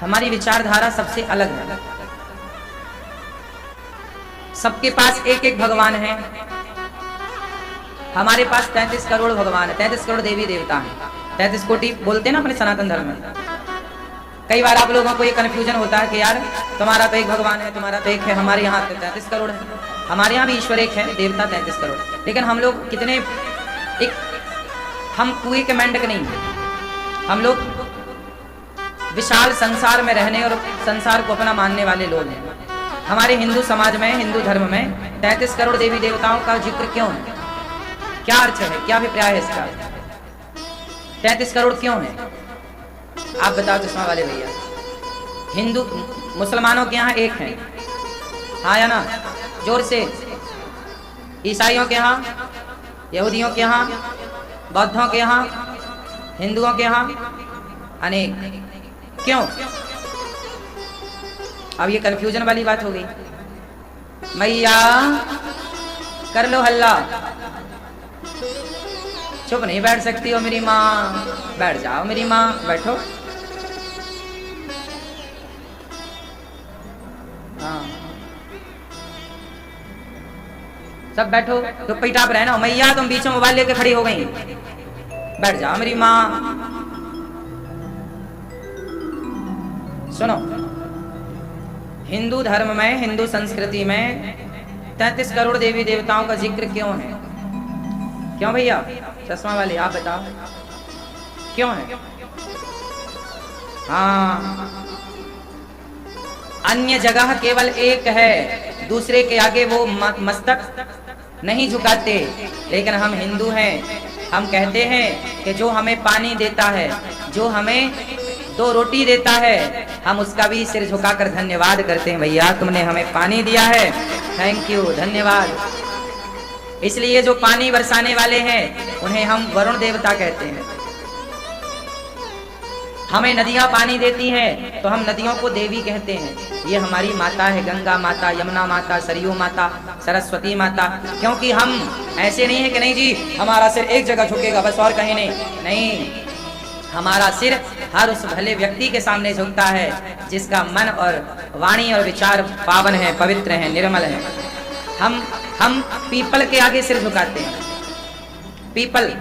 हमारी विचारधारा सबसे अलग है। सबके पास एक एक भगवान है, हमारे पास 33 करोड़ भगवान है, 33 करोड़ देवी देवता हैं, 33 कोटि बोलते हैं ना अपने सनातन धर्म में। कई बार आप लोगों को ये कन्फ्यूजन होता है कि यार तुम्हारा तो एक भगवान है, तुम्हारा तो एक है, हमारे यहाँ तो 33 करोड़ है। हमारे यहाँ भी ईश्वर एक है, देवता 33 करोड़, लेकिन हम लोग कितने एक, हम कुएं के मेंढक नहीं है। हम लोग विशाल संसार में रहने और संसार को अपना मानने वाले लोग हैं। हमारे हिंदू समाज में, हिंदू धर्म में 33 करोड़ देवी देवताओं का जिक्र क्यों है? क्या अर्थ है, क्या अभिप्राय है इसका? 33 करोड़ क्यों है? आप बताओ चश्मा वाले भैया। हिंदू मुसलमानों के यहाँ एक है, हाँ या ना? जोर से। ईसाइयों के यहाँ, यहूदियों के यहाँ, बौद्धों के यहाँ, हिंदुओं के यहाँ अनेक। क्यों? अब ये कंफ्यूजन वाली बात हो गई। मैया कर लो हल्ला, चुप नहीं बैठ सकती हो मेरी माँ? बैठ जाओ मेरी माँ, बैठो। हाँ सब बैठो, तो पैटाप रहना। मैया तुम बीच में मोबाइल लेके खड़ी हो गई, बैठ जाओ मेरी माँ। सुनो, हिंदू धर्म में, हिंदू संस्कृति में 33 करोड़ देवी देवताओं का जिक्र क्यों है? क्यों भैया चश्मा वाले, आप बताओ क्यों है? हाँ, अन्य जगह केवल एक है, दूसरे के आगे वो मस्तक नहीं झुकाते, लेकिन हम हिंदू हैं। हम कहते हैं कि जो हमें पानी देता है, जो हमें 2 रोटी देता है, हम उसका भी सिर झुकाकर धन्यवाद करते हैं। भैया तुमने हमें पानी दिया है, थैंक यू, धन्यवाद। इसलिए जो पानी बरसाने वाले हैं उन्हें हम वरुण देवता कहते हैं। हमें नदियां पानी देती हैं तो हम नदियों को देवी कहते हैं। ये हमारी माता है, गंगा माता, यमुना माता, सरयू माता, सरस्वती माता। क्योंकि हम ऐसे नहीं है कि नहीं जी हमारा सिर एक जगह झुकेगा बस और कहीं नहीं, नहीं, हमारा सिर हर उस भले व्यक्ति के सामने झुकता है जिसका मन और वाणी और विचार पावन है, पवित्र है, निर्मल है। हम पीपल के आगे सिर झुकाते हैं। पीपल,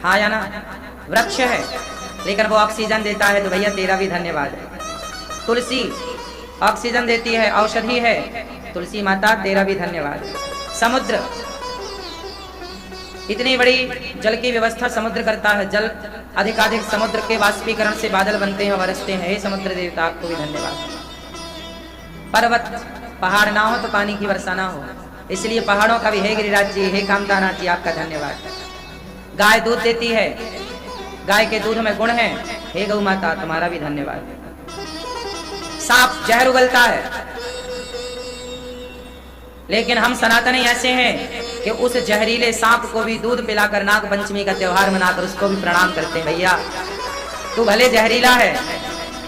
हाँ या ना? वृक्ष है लेकिन वो ऑक्सीजन देता है, तो भैया तेरा भी धन्यवाद है। तुलसी ऑक्सीजन देती है, औषधि है, तुलसी माता तेरा भी धन्यवाद। समुद्र, इतनी बड़ी जल की व्यवस्था समुद्र करता है। जल अधिकाधिक समुद्र के वाष्पीकरण से बादल बनते हैं, बरसते हैं। हे समुद्र देवता आपको भी धन्यवाद। पर्वत, पहाड़ ना हो तो पानी की वर्षा ना हो, इसलिए पहाड़ों का भी हे गिरिराज जी, हे कामतानाथ जी आपका धन्यवाद। गाय दूध देती है, गाय के दूध में गुण है, हे गौ माता तुम्हारा भी धन्यवाद। सांप जहर उगलता है, लेकिन हम सनातनी ऐसे हैं कि उस जहरीले सांप को भी दूध पिलाकर नाग पंचमी का त्योहार मनाकर उसको भी प्रणाम करते हैं। भैया तू भले जहरीला है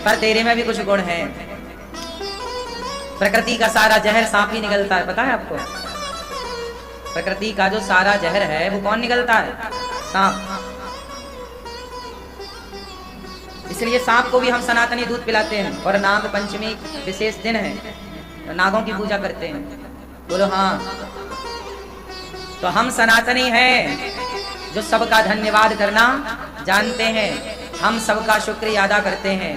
पर तेरे में भी कुछ गुण है। प्रकृति का सारा जहर सांप ही निकलता है, पता है आपको? प्रकृति का जो सारा जहर है वो कौन निकलता है? सांप। इसलिए सांप को भी हम सनातनी दूध पिलाते हैं। और नाग पंचमी विशेष दिन है, तो नागों की पूजा करते हैं। बोलो हाँ। तो हम सनातनी हैं जो सबका धन्यवाद करना जानते हैं, हम सबका शुक्रिया अदा करते हैं।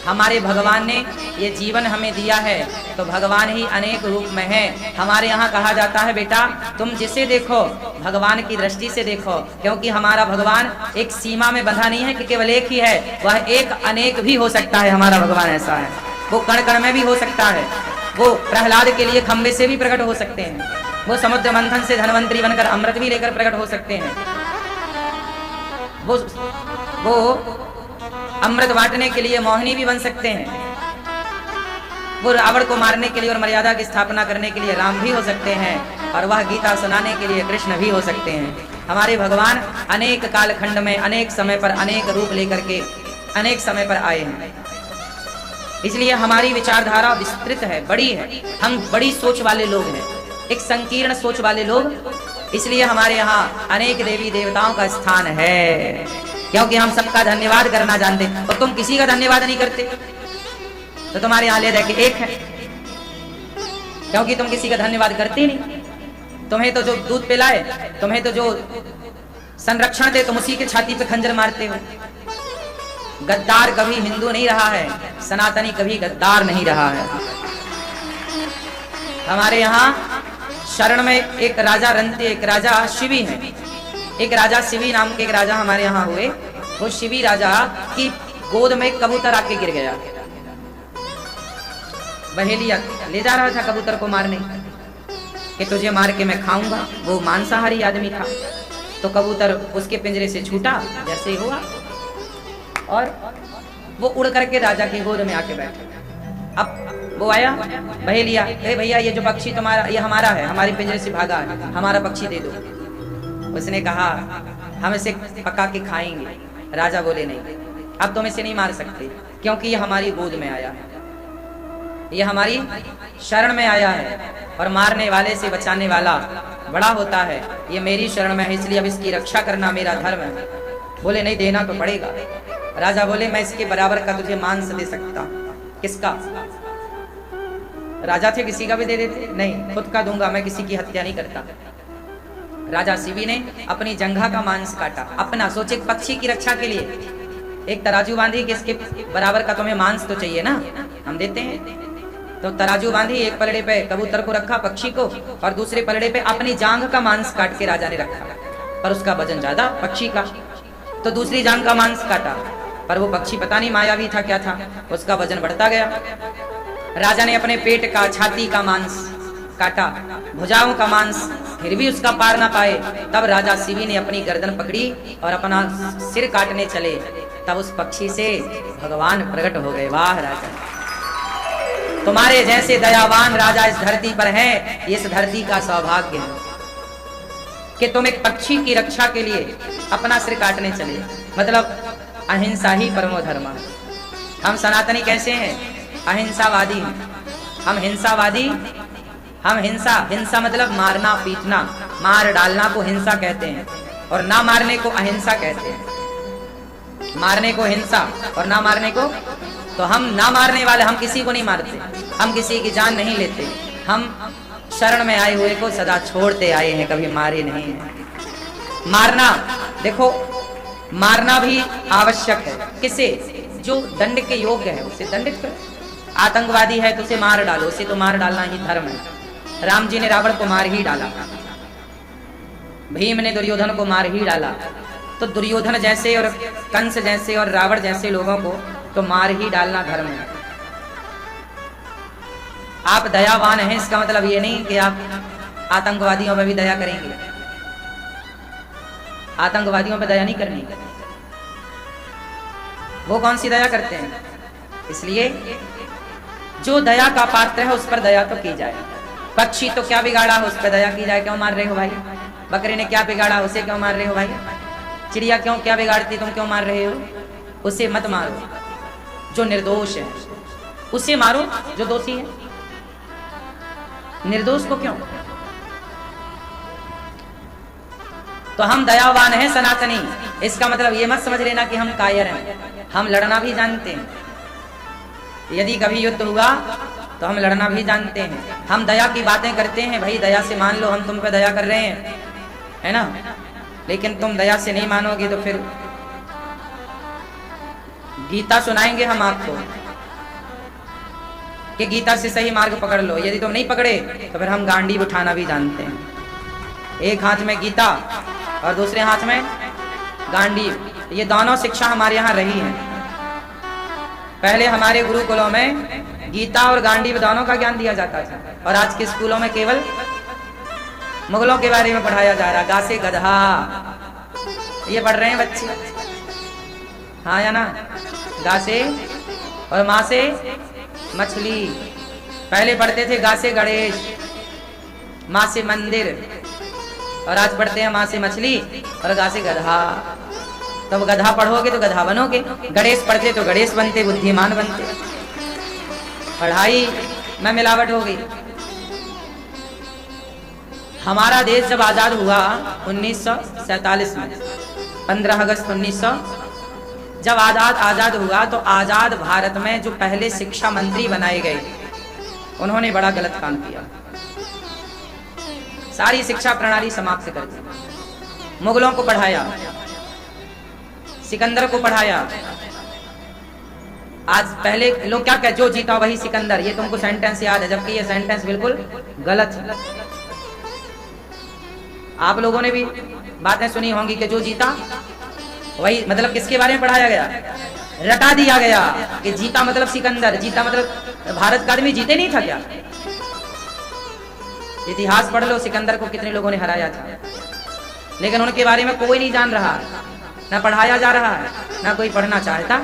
हमारे भगवान ने ये जीवन हमें दिया है, तो भगवान ही अनेक रूप में है। हमारे यहाँ कहा जाता है बेटा तुम जिसे देखो भगवान की दृष्टि से देखो, क्योंकि हमारा भगवान एक सीमा में बंधा नहीं है कि केवल एक ही है, वह एक अनेक भी हो सकता है। हमारा भगवान ऐसा है, वो कण कण में भी हो सकता है। वो प्रहलाद के लिए खंबे से भी प्रकट हो सकते हैं, वो समुद्र मंथन से धनवंतरी बनकर अमृत भी लेकर प्रकट हो सकते हैं। वो अमृत बांटने के लिए मोहिनी भी बन सकते हैं। वो रावण को मारने के लिए और मर्यादा की स्थापना करने के लिए राम भी हो सकते हैं, और वह गीता सुनाने के लिए कृष्ण भी हो सकते हैं। हमारे भगवान अनेक कालखंड में, अनेक समय पर, अनेक रूप लेकर के अनेक समय पर आए हैं। इसलिए हमारी विचारधारा विस्तृत है, बड़ी है। हम बड़ी सोच वाले लोग हैं, एक संकीर्ण सोच वाले लोग। इसलिए हमारे यहाँ अनेक देवी देवताओं का स्थान है, क्योंकि हम सबका धन्यवाद करना जानते। और तुम किसी का धन्यवाद नहीं करते, तो तुम्हारे यहाँ ले जाके एक है, क्योंकि तुम किसी का धन्यवाद करते नहीं। तुम्हें तो जो दूध पिलाए, तुम्हें तो जो संरक्षण दे, तुम उसी के छाती पे खंजर मारते हो। गद्दार कभी हिंदू नहीं रहा है, सनातनी कभी गद्दार नहीं रहा है। हमारे यहाँ शरण में एक राजा रंती, एक राजा शिवी है। एक राजा शिवी नाम के एक राजा हमारे यहाँ हुए। वो शिवी राजा की गोद में कबूतर आके गिर गया। बहेलिया ले जा रहा था कबूतर को मारने कि तुझे मार के मैं खाऊंगा। वो मांसाहारी आदमी था। तो कबूतर उसके पिंजरे से छूटा जैसे ही हुआ और वो उड़ करके राजा की गोद में आके बैठा। अब वो आया, बहेलिया, ए भैया ये जो पक्षी तुम्हारा, ये हमारा है, हमारे पिंजरे से भागा है, हमारा पक्षी दे दो। उसने कहा हम इसे पका के खाएंगे। राजा बोले नहीं, अब तुम इसे नहीं मार सकते, क्योंकि ये हमारी गोद में आया है, ये हमारी शरण में आया है, और मारने वाले से बचाने वाला बड़ा होता है। ये मेरी शरण में है, इसलिए अब इसकी रक्षा करना मेरा धर्म है। बोले नहीं, देना तो पड़ेगा। राजा बोले मैं इसके बराबर का तुझे मांस दे सकता। किसका? राजा थे, किसी का भी दे देते? नहीं, खुद का दूंगा, मैं किसी की हत्या नहीं करता। राजा शिवी ने अपनी जंघा का मांस काटा अपना। सोचे पक्षी की रक्षा के लिए एक तराजू बांधी कि इसके बराबर का तुम्हें मांस तो चाहिए ना, हम देते हैं। तो तराजू बांधी, एक पलड़े पे कबूतर को रखा, पक्षी को, और दूसरे पलड़े पे अपनी जांघ का मांस काट के राजा ने रखा। पर उसका वजन ज्यादा पक्षी का, तो दूसरी जांघ का मांस काटा। पर वो पक्षी पता नहीं मायावी था क्या था, उसका वजन बढ़ता गया। राजा ने अपने पेट का, छाती का मांस काटा, भुजाओं का मांस, फिर भी उसका पार ना पाए। तब राजा शिवी ने अपनी गर्दन पकड़ी और अपना सिर काटने चले। तब उस पक्षी से भगवान प्रकट हो गए। वाह राजा, तुम्हारे जैसे दयावान राजा इस धरती पर है। इस धरती का सौभाग्य है कि तुम एक पक्षी की रक्षा के लिए अपना सिर काटने चले। मतलब अहिंसा ही परमो धर्म। हम सनातनी कैसे हैं? अहिंसावादी। हम हिंसावादी, हम हिंसा, हिंसा मतलब मारना पीटना, मार डालना को हिंसा कहते हैं, और ना मारने को अहिंसा कहते हैं। मारने को हिंसा और ना मारने को, तो हम ना मारने वाले, हम किसी को नहीं मारते, हम किसी की जान नहीं लेते। हम शरण में आए हुए को सदा छोड़ते आए हैं, कभी मारे नहीं हैं। मारना, देखो मारना भी आवश्यक है। किसे? जो दंड के योग्य है उसे दंडित करो। आतंकवादी है तो उसे मार डालो, उसे तो मार डालना ही धर्म है। राम जी ने रावण को मार ही डाला, भीम ने दुर्योधन को मार ही डाला। तो दुर्योधन जैसे और कंस जैसे और रावण जैसे लोगों को तो मार ही डालना धर्म है। आप दयावान हैं, इसका मतलब ये नहीं कि आप आतंकवादियों पर भी दया करेंगे। आतंकवादियों पर दया नहीं करनी। वो कौन सी दया करते हैं? इसलिए जो दया का पात्र है उस पर दया तो की जाए। पक्षी तो क्या बिगाड़ा हो, उस पर दया की जाए। क्यों मार रहे हो भाई? बकरे ने क्या बिगाड़ा, उसे क्यों मार रहे हो भाई? चिड़िया क्यों, क्या बिगाड़ती, तुम क्यों मार रहे हो? उसे मत मारो जो निर्दोष है, उसे मारो जो दोषी है। निर्दोष को क्यों? तो हम दयावान हैं सनातनी, इसका मतलब ये मत समझ लेना कि हम कायर हैं। हम लड़ना भी जानते हैं। यदि कभी युद्ध हुआ तो हम लड़ना भी जानते हैं। हम दया की बातें करते हैं, भाई दया से मान लो हम तुम पे दया कर रहे हैं, है ना? लेकिन तुम दया से नहीं मानोगे तो फिर गीता सुनाएंगे हम आपको कि गीता से सही मार्ग पकड़ लो। यदि तुम नहीं पकड़े तो फिर हम गांडीव उठाना भी जानते हैं। एक हाथ में गीता और दूसरे हाथ में गांडीव। ये दोनों शिक्षा हमारे यहाँ रही है। पहले हमारे गुरुकुलों में गीता और गांडीव दोनों का ज्ञान दिया जाता था, और आज के स्कूलों में केवल मुगलों के बारे में पढ़ाया जा रहा। गा से गधा ये पढ़ रहे हैं बच्चे, हाँ या ना? गा से और माँ से मछली। पहले पढ़ते थे गा से गणेश, माँ से मंदिर, और आज पढ़ते हैं माँ से मछली और गा से गधा। तब गधा पढ़ोगे तो गधा बनोगे, गणेश पढ़ते तो गणेश बनते, बुद्धिमान बनते। पढ़ाई में मिलावट हो गई। हमारा देश जब आजाद हुआ 1947 में, 15 अगस्त जब आजाद हुआ तो आजाद भारत में जो पहले शिक्षा मंत्री बनाए गए उन्होंने बड़ा गलत काम किया। सारी शिक्षा प्रणाली समाप्त कर दी। मुगलों को पढ़ाया, सिकंदर को पढ़ाया। आज पहले लोग क्या कहते, जो जीता वही सिकंदर, ये तुमको सेंटेंस याद है, जबकि ये सेंटेंस बिल्कुल गलत है। आप लोगों ने भी बातें सुनी होंगी कि जो जीता वही, मतलब किसके बारे में पढ़ाया गया, रटा दिया गया कि जीता मतलब सिकंदर, जीता मतलब भारत का आदमी जीते नहीं था क्या? इतिहास पढ़ लो, सिकंदर को कितने लोगों ने हराया था, लेकिन उनके बारे में कोई नहीं जान रहा, ना पढ़ाया जा रहा है, ना कोई पढ़ना चाहता।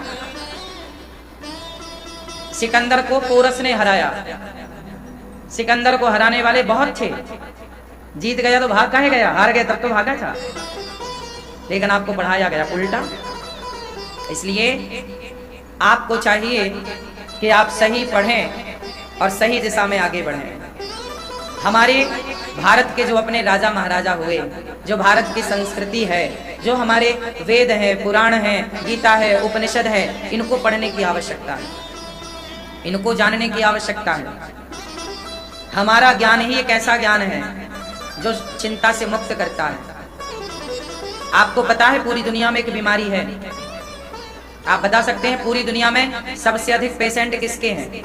सिकंदर को पोरस ने हराया। सिकंदर को हराने वाले बहुत थे, जीत गया तो भाग काहे गया, हार गया तब तो भागा था, लेकिन आपको पढ़ाया गया उल्टा। इसलिए आपको चाहिए कि आप सही पढ़ें और सही दिशा में आगे बढ़ें। हमारे भारत के जो अपने राजा महाराजा हुए, जो भारत की संस्कृति है, जो हमारे वेद है, पुराण है, गीता है, उपनिषद है, इनको पढ़ने की आवश्यकता है, इनको जानने की आवश्यकता है। हमारा ज्ञान ही एक ऐसा ज्ञान है जो चिंता से मुक्त करता है। आपको पता है पूरी दुनिया में एक बीमारी है, आप बता सकते हैं पूरी दुनिया में सबसे अधिक पेशेंट किसके हैं?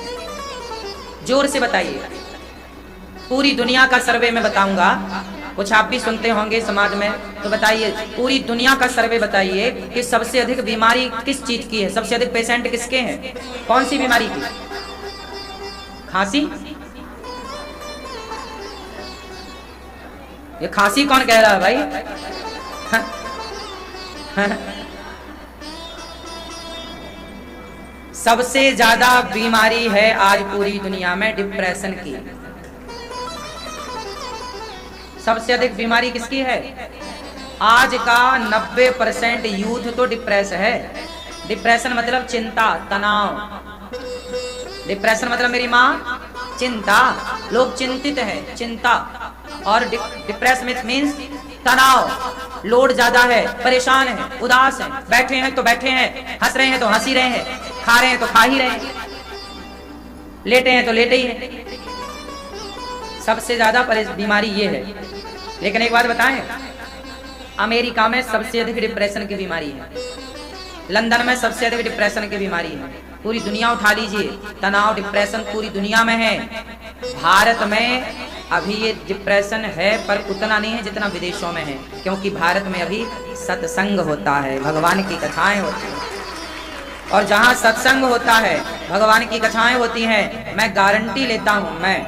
जोर से बताइए। पूरी दुनिया का सर्वे मैं बताऊंगा, कुछ आप भी सुनते होंगे समाज में, तो बताइए पूरी दुनिया का सर्वे बताइए कि सबसे अधिक बीमारी किस चीज की है, सबसे अधिक पेशेंट किसके हैं, कौन सी बीमारी की? खांसी? ये खांसी कौन कह रहा है भाई? सबसे ज्यादा बीमारी है आज पूरी दुनिया में डिप्रेशन की। सबसे अधिक बीमारी किसकी है? आज का 90% यूथ तो डिप्रेस है। डिप्रेशन मतलब चिंता, तनाव। डिप्रेशन मतलब मेरी माँ चिंता, लोग चिंतित है, चिंता। और डिप्रेस मीन्स तनाव, लोड ज्यादा है, परेशान है, उदास है, बैठे हैं तो बैठे हैं, हंस रहे हैं तो हंस ही रहे हैं, खा रहे हैं तो खा ही रहे हैं, लेटे हैं तो लेटे ही हैं। सबसे ज्यादा बीमारी ये है। लेकिन एक बात बताएं, अमेरिका में सबसे अधिक डिप्रेशन की बीमारी है, लंदन में सबसे अधिक डिप्रेशन की बीमारी है। पूरी दुनिया उठा लीजिए, तनाव डिप्रेशन पूरी दुनिया में है। भारत में अभी ये डिप्रेशन है पर उतना नहीं है जितना विदेशों में है, क्योंकि भारत में अभी सत्संग होता है, भगवान की कथाएं होती हैं। और जहाँ सत्संग होता है, भगवान की कथाएं होती हैं, मैं गारंटी लेता हूँ, मैं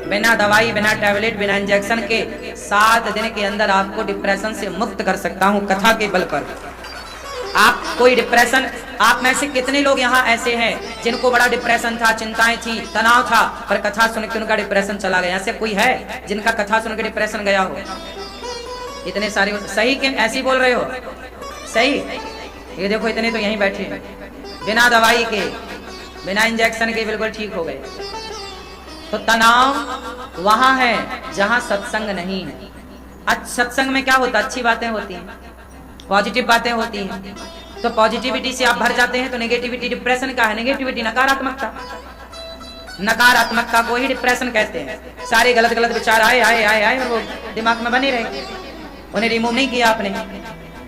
बिना दवाई, बिना टैबलेट, बिना इंजेक्शन के 7 दिन के अंदर आपको डिप्रेशन से मुक्त कर सकता हूँ, कथा के बल पर। आप कोई डिप्रेशन, आप में से कितने लोग यहाँ ऐसे हैं जिनको बड़ा डिप्रेशन था, चिंताएं थी, तनाव था, पर कथा सुन के उनका डिप्रेशन चला गया? ऐसे कोई है जिनका कथा सुन के डिप्रेशन गया हो? इतने सारे। सही कि ऐसी बोल रहे हो? सही। ये देखो इतने तो यहीं बैठे हैं, बिना दवाई के, बिना इंजेक्शन के बिल्कुल ठीक हो गए। तो तनाव वहां है जहां सत्संग नहीं है। सत्संग में क्या होता? अच्छी बातें होती हैं, पॉजिटिव बातें होती हैं। तो पॉजिटिविटी से आप भर जाते हैं, तो नेगेटिविटी, डिप्रेशन का है नेगेटिविटी, नकारात्मकता। नकारात्मकता को ही डिप्रेशन कहते हैं। सारे गलत गलत विचार आए आए आए आए और वो दिमाग में बने रहे, उन्हें रिमूव नहीं किया आपने,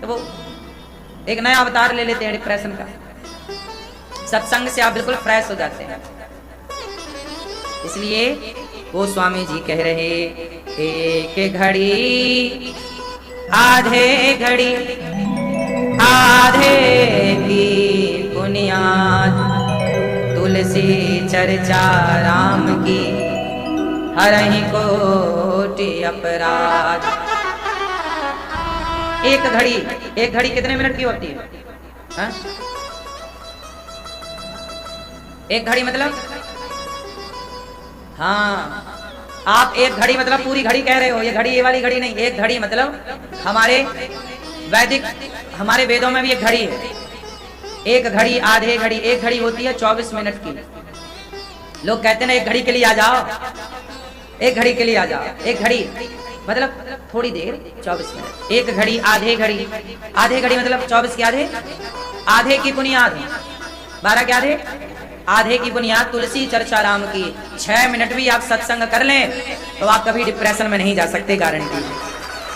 तो वो एक नया अवतार ले लेते हैं डिप्रेशन का। सत्संग से आप बिल्कुल फ्रेश हो जाते हैं। इसलिए वो स्वामी जी कह रहे, एक घड़ी आधे घड़ी, आधे की बुनियाद, तुलसी चर्चा राम की, हरहि कोटि अपराध। एक घड़ी कितने मिनट की होती है? हा? एक घड़ी मतलब, हाँ, आप एक घड़ी मतलब पूरी घड़ी कह रहे हो, ये घड़ी ये वाली घड़ी नहीं। एक घड़ी मतलब हमारे वैदिक, हमारे वेदों में भी एक घड़ी है। एक घड़ी, आधे घड़ी, एक घड़ी होती है 24 मिनट की। लोग कहते हैं ना एक घड़ी के लिए आ जाओ, एक घड़ी के लिए आ जाओ। एक घड़ी मतलब थोड़ी देर, 24 मिनट। एक घड़ी, आधे घड़ी, आधे घड़ी मतलब 24 के आधे, आधे की बुनियाद 12 क्या थे? आधे की बुनियाद तुलसी चर्चा राम की। 6 मिनट भी आप सत्संग कर लें तो आप कभी डिप्रेशन में नहीं जा सकते, गारंटी।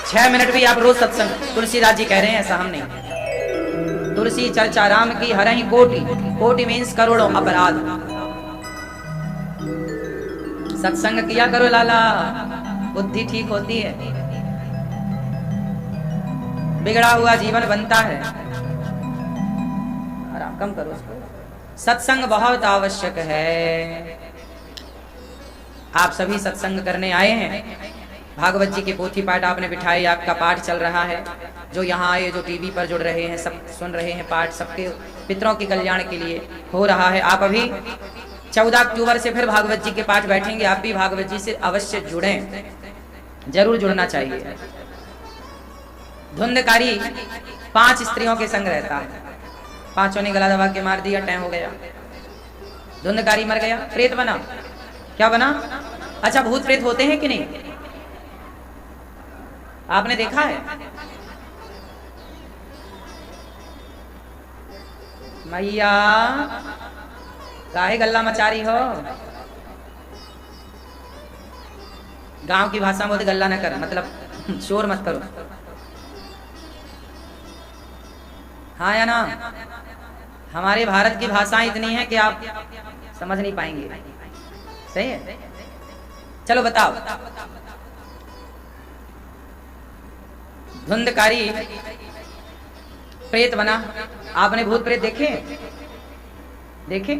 6 मिनट भी आप रोज सत्संग, तुलसीदास जी कह रहे हैं, ऐसा हम नहीं। तुलसी चर्चा राम की हरहि कोटि, कोटि मीन्स करोड़ों अपराध। सत्संग किया करो लाला, बुद्धि ठीक होती है, बिगड़ा हुआ जीवन बनता है। आराम कम करो उसको। सत्संग बहुत आवश्यक है। आप सभी सत्संग करने आए हैं, भागवत जी के पोथी पाठ आपने बिठाए, आपका पाठ चल रहा है। जो यहाँ आए, जो टीवी पर जुड़ रहे हैं, सब सुन रहे हैं पाठ, सबके पितरों के कल्याण के लिए हो रहा है। आप अभी 14 अक्टूबर से फिर भागवत जी के पाठ बैठेंगे, आप भी भागवत जी से अवश्य जुड़ें, जरूर जुड़ना चाहिए। धुंधकारी 5 स्त्रियों के संग रहता है, 5 ने गला दबा के मार दिया, टैं हो गया, धुंधकारी मर गया, प्रेत बना। क्या बना? अच्छा, भूत प्रेत होते हैं कि नहीं? आपने देखा है? मैया काहे गल्ला मचारी हो? गांव की भाषा में बोलते गल्ला न कर, मतलब शोर मत करो। हाँ या ना? हमारे भारत की भाषाएं इतनी है कि आप समझ नहीं पाएंगे। सही है? चलो बताओ। धुंधकारी प्रेत बना। आपने भूत प्रेत देखे? देखे?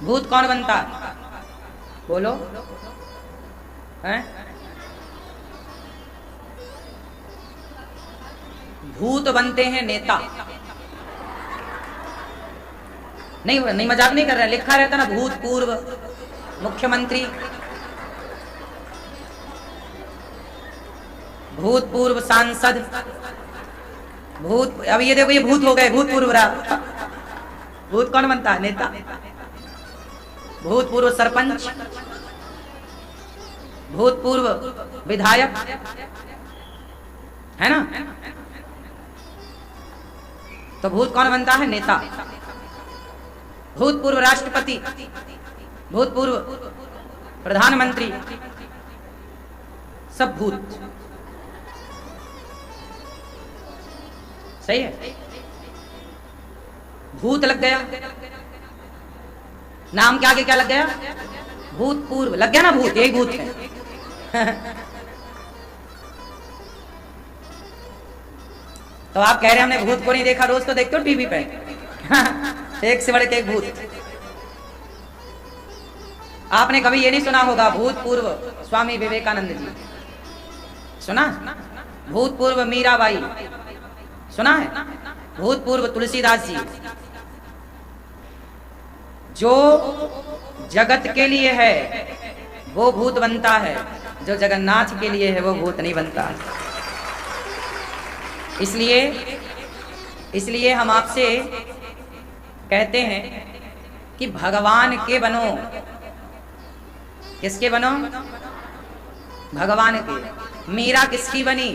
भूत कौन बनता है? बोलो। हैं? भूत बनते हैं नेता। नहीं मजाक नहीं कर रहे, लिखा रहता ना, भूतपूर्व मुख्यमंत्री, भूतपूर्व सांसद, अब ये देखो, ये भूत हो गए, भूतपूर्व रहा। भूत कौन बनता है? नेता। भूतपूर्व सरपंच, भूतपूर्व विधायक, है ना? तो भूत कौन बनता है? नेता। भूतपूर्व राष्ट्रपति, भूतपूर्व प्रधानमंत्री, सब भूत। सही है? भूत लग गया, नाम के आगे क्या लग गया? भूतपूर्व लग गया ना, भूत, यही भूत है। तो आप कह रहे हैं हमने भूत को नहीं देखा, रोज तो देखते हो टीवी पे। एक से बढ़ के एक भूत। आपने कभी ये नहीं सुना होगा भूतपूर्व स्वामी विवेकानंद जी? सुना? भूतपूर्व मीराबाई सुना है? भूतपूर्व तुलसीदास जी। जो जगत के लिए है वो भूत बनता है, जो जगन्नाथ के लिए है वो भूत नहीं बनता। इसलिए हम आपसे कहते हैं कि भगवान के बनो। किसके बनो? भगवान के। मीरा किसकी बनी?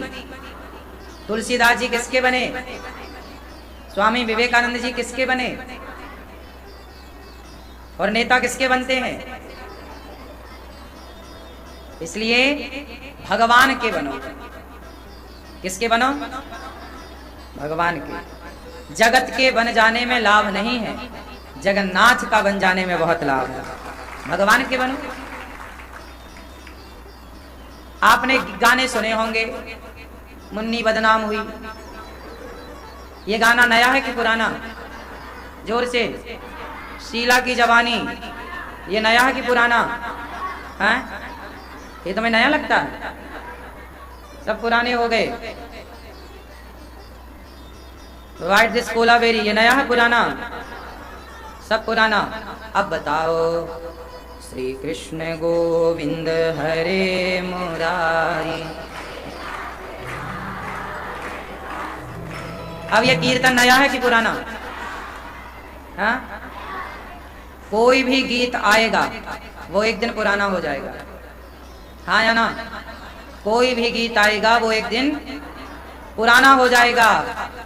तुलसीदास जी किसके बने? स्वामी विवेकानंद जी किसके बने? और नेता किसके बनते हैं? इसलिए भगवान के बनो। किसके बनो? भगवान के। जगत के बन जाने में लाभ नहीं है, जगन्नाथ का बन जाने में बहुत लाभ है। भगवान के बनो। आपने गाने सुने होंगे, मुन्नी बदनाम हुई। ये गाना नया है कि पुराना? जोर से। शीला की जवानी, ये नया है कि पुराना है? ये तुम्हें नया लगता है? सब पुराने हो गए। वाइट दिस कोलावेरी, ये नया है पुराना? सब पुराना। अब बताओ, श्री कृष्ण गोविंद हरे मुरारी। अब ये कीर्तन नया है कि पुराना? हाँ? कोई भी गीत आएगा वो एक दिन पुराना हो जाएगा। हाँ या ना? कोई भी गीत आएगा वो एक दिन पुराना हो जाएगा।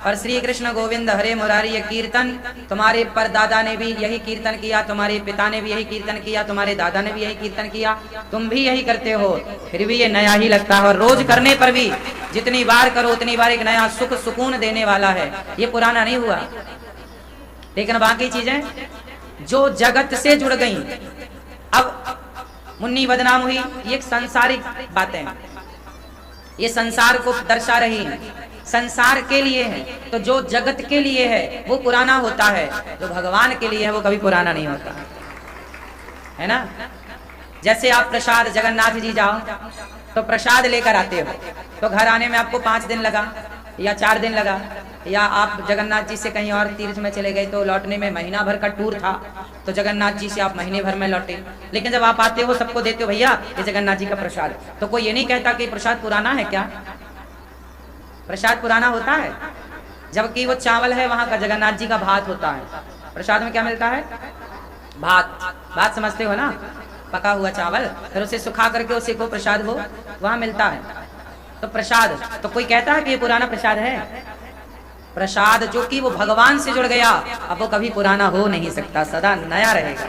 और श्री कृष्ण गोविंद हरे मुरारी ये कीर्तन तुम्हारे परदादा ने भी यही कीर्तन किया, तुम्हारे पिता ने भी यही कीर्तन किया, तुम्हारे दादा ने भी यही कीर्तन किया, तुम भी यही करते हो, फिर भी ये नया ही लगता है। और रोज करने पर भी जितनी बार करो उतनी बार एक नया सुख सुकून देने वाला है, ये पुराना नहीं हुआ। लेकिन बाकी चीजें जो जगत से जुड़ गई, अब मुन्नी बदनाम हुई, ये सांसारिक बातें, ये संसार को दर्शा रही है, संसार के लिए है। तो जो जगत के लिए है वो पुराना होता है, जो भगवान के लिए है वो कभी पुराना नहीं होता, है ना। जैसे आप प्रसाद जगन्नाथ जी जाओ तो प्रसाद लेकर आते हो, तो घर आने में आपको 5 दिन लगा या 4 दिन लगा, या आप जगन्नाथ जी से कहीं और तीर्थ में चले गए तो लौटने में महीना भर का टूर था, तो जगन्नाथ जी से आप महीने भर में लौटे। लेकिन जब आप आते हो सबको देते हो, भैया ये जगन्नाथ जी का प्रसाद, तो कोई ये नहीं कहता कि प्रसाद पुराना है क्या। प्रसाद पुराना होता है, जबकि वो चावल है वहां का जगन्नाथ जी का भात होता है। प्रसाद में क्या मिलता है? भात। भात समझते हो ना, पका हुआ चावल, फिर उसे सुखा करके उसे को प्रसाद वो वहां मिलता है। तो प्रसाद, तो कोई कहता है कि ये पुराना प्रसाद है? प्रसाद जो कि वो भगवान से जुड़ गया, अब वो कभी पुराना हो नहीं सकता, सदा नया रहेगा।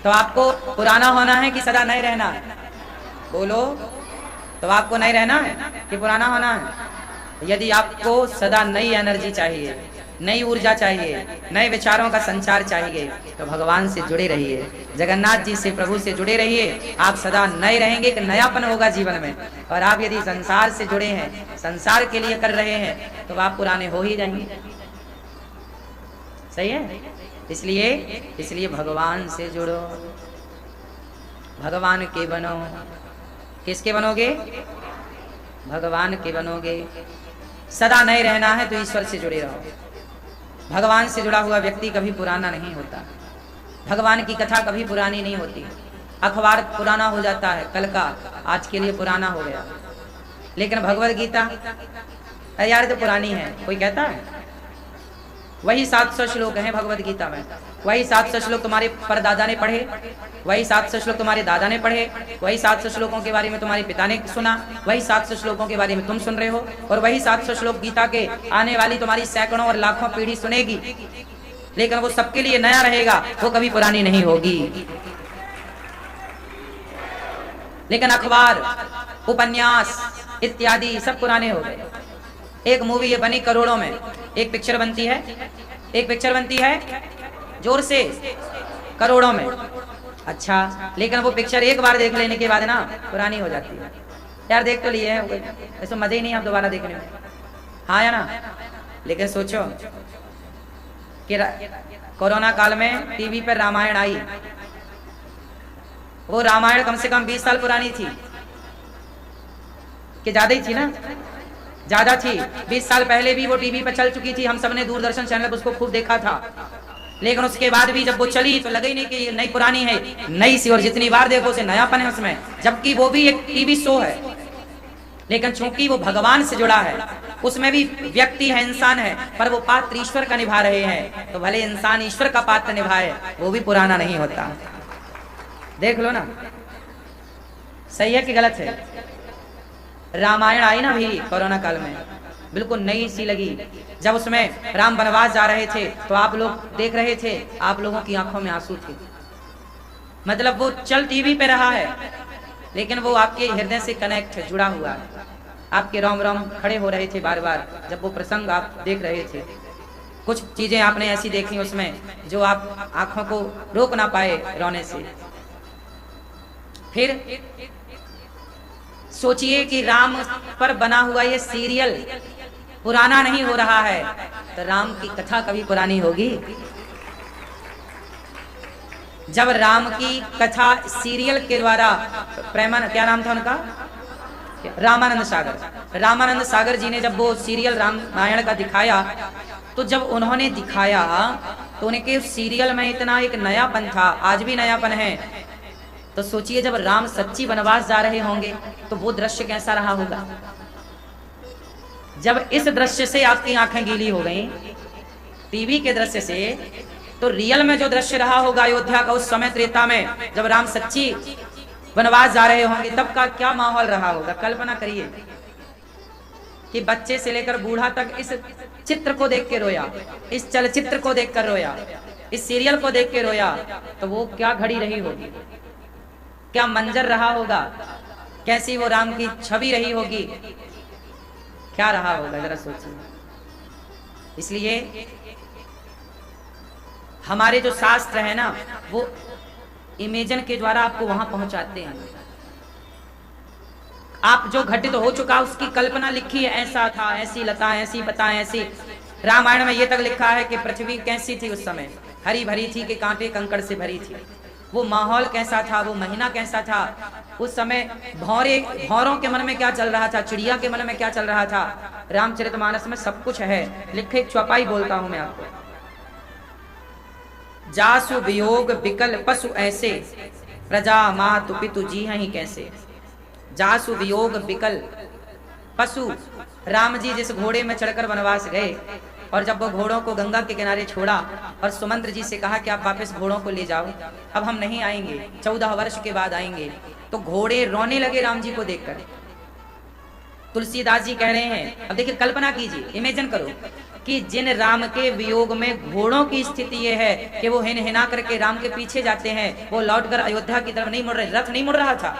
तो आपको पुराना होना है कि सदा नए रहना है? बोलो। तो आपको नए रहना है कि पुराना होना है? यदि आपको सदा नई एनर्जी चाहिए, नई ऊर्जा चाहिए, नए विचारों का संचार चाहिए, तो भगवान से जुड़े रहिए, जगन्नाथ जी से, प्रभु से जुड़े रहिए। आप सदा नए रहेंगे, कि नयापन होगा जीवन में। और आप यदि संसार से जुड़े हैं, संसार के लिए कर रहे हैं, तो आप पुराने हो ही जाएंगे। सही है। इसलिए भगवान से जुड़ो, भगवान के बनो। किसके बनोगे? भगवान के बनोगे। सदा नए रहना है तो ईश्वर से जुड़े रहो। भगवान से जुड़ा हुआ व्यक्ति कभी पुराना नहीं होता, भगवान की कथा कभी पुरानी नहीं होती। अखबार पुराना हो जाता है, कल का आज के लिए पुराना हो गया, लेकिन भगवद गीता यार तो पुरानी है, कोई कहता है? वही 700 श्लोक हैं भगवद गीता में, वही 700 श्लोक तुम्हारे परदादा ने पढ़े, वही 700 श्लोक तुम्हारे दादा ने पढ़े, वही 700 श्लोकों के बारे में तुम्हारे पिता ने सुना, वही 700 श्लोकों के बारे में तुम सुन रहे हो, और वही 700 श्लोक गीता के आने वाली तुम्हारी सैकड़ों और लाखों पीढ़ी सुनेगी। लेकिन वो सबके लिए नया रहेगा, वो कभी पुरानी नहीं होगी। लेकिन अखबार, उपन्यास इत्यादि सब पुराने हो गए। एक मूवी ये बनी करोड़ों में, एक पिक्चर बनती है जोर से करोड़ों में। अच्छा, लेकिन वो पिक्चर एक बार देख लेने के बाद ना पुरानी हो जाती है। यार देख तो लिए है, ऐसे मजे ही नहीं आप दोबारा देखने में, हाँ या ना। लेकिन सोचो कि कोरोना काल में टीवी पर रामायण आई, वो रामायण कम से कम 20 साल पुरानी थी, कि ज्यादा ही थी ना, ज्यादा थी। 20 साल पहले भी वो टीवी पर चल चुकी थी, हम सबने दूरदर्शन चैनल पर उसको खूब देखा था। लेकिन उसके बाद भी जब वो चली तो लगे नहीं कि ये नई पुरानी है, नई सी, और जितनी बार देखो उसे नयापन है उसमें, जबकि वो भी एक टीवी शो है। लेकिन चूंकि वो भगवान से जुड़ा है, उसमें भी व्यक्ति है, इंसान है, पर वो पात्र ईश्वर का निभा रहे हैं, तो भले इंसान ईश्वर का पात्र निभाए, वो भी पुराना नहीं होता। देख लो ना, सही है कि गलत है? रामायण आई ना भी कोरोना काल में, बिल्कुल नई सी लगी। जब उसमें राम वनवास जा रहे थे तो आप लोग देख रहे थे, आप लोगों की आंखों में आंसू थे। मतलब वो चल टीवी पे रहा है, लेकिन वो आपके हृदय से कनेक्ट है, जुड़ा हुआ है। आपके रोम रोम खड़े हो रहे थे बार बार जब वो प्रसंग आप देख रहे थे। कुछ चीजें आपने ऐसी देखी उसमें जो आप आंखों को रोक ना पाए रोने से। फिर सोचिए कि राम पर बना हुआ ये सीरियल पुराना नहीं हो रहा है, तो राम की कथा कभी पुरानी होगी? जब राम की कथा सीरियल के द्वारा, प्रेमान क्या नाम था उनका, रामानंद सागर जी ने जब वो सीरियल रामायण का दिखाया, तो जब उन्होंने दिखाया तो उनके सीरियल में इतना एक नयापन था, आज भी नयापन है। तो सोचिए जब राम सच्ची वनवास जा रहे होंगे तो वो दृश्य कैसा रहा होगा। जब इस दृश्य से आपकी आंखें गीली हो गई, टीवी के दृश्य से, तो रियल में जो दृश्य रहा होगा अयोध्या का उस समय त्रेता में, जब राम सच्ची वनवास जा रहे होंगे, तब का क्या माहौल रहा होगा, कल्पना करिए। कि बच्चे से लेकर बूढ़ा तक इस चित्र को देख के रोया, इस चलचित्र को देखकर रोया, इस सीरियल को देख के रोया, तो वो क्या घड़ी रही होगी, क्या मंजर रहा होगा, कैसी वो राम की छवि रही होगी, क्या रहा होगा, जरा सोचिए। इसलिए हमारे जो शास्त्र है ना, वो इमेजन के द्वारा आपको वहां पहुंचाते हैं। आप जो घटित हो चुका उसकी कल्पना लिखी है, ऐसा था, ऐसी लता, ऐसी पता, ऐसी। रामायण में ये तक लिखा है कि पृथ्वी कैसी थी उस समय, हरी भरी थी कि कांटे कंकड़ से भरी थी। वो माहौल कैसा था, वो महीना कैसा था, उस समय भौरों के मन में क्या चल रहा था, चिड़िया के मन में क्या चल रहा था। रामचरितमानस में सब कुछ है लिखे। एक चौपाई बोलता हूं मैं आपको। जासु वियोग बिकल पशु ऐसे, प्रजा मातु पितु जी ही कैसे। जासु वियोग बिकल पशु, राम जी जिस घोड़े में चढ़कर वनवास गए, और जब वो घोड़ों को गंगा के किनारे छोड़ा और सुमंत्र जी से कहा कि आप वापस घोड़ों को ले जाओ, अब हम नहीं आएंगे, 14 वर्ष के बाद आएंगे, तो घोड़े रोने लगे राम जी को देखकर। तुलसीदास जी कह रहे हैं, अब देखिए कल्पना कीजिए, इमेजिन करो कि जिन राम के वियोग में घोड़ों की स्थिति ये है कि वो हिन हिना करके राम के पीछे जाते हैं, वो लौटकर अयोध्या की तरफ नहीं मुड़ रहे, रथ नहीं मुड़ रहा था।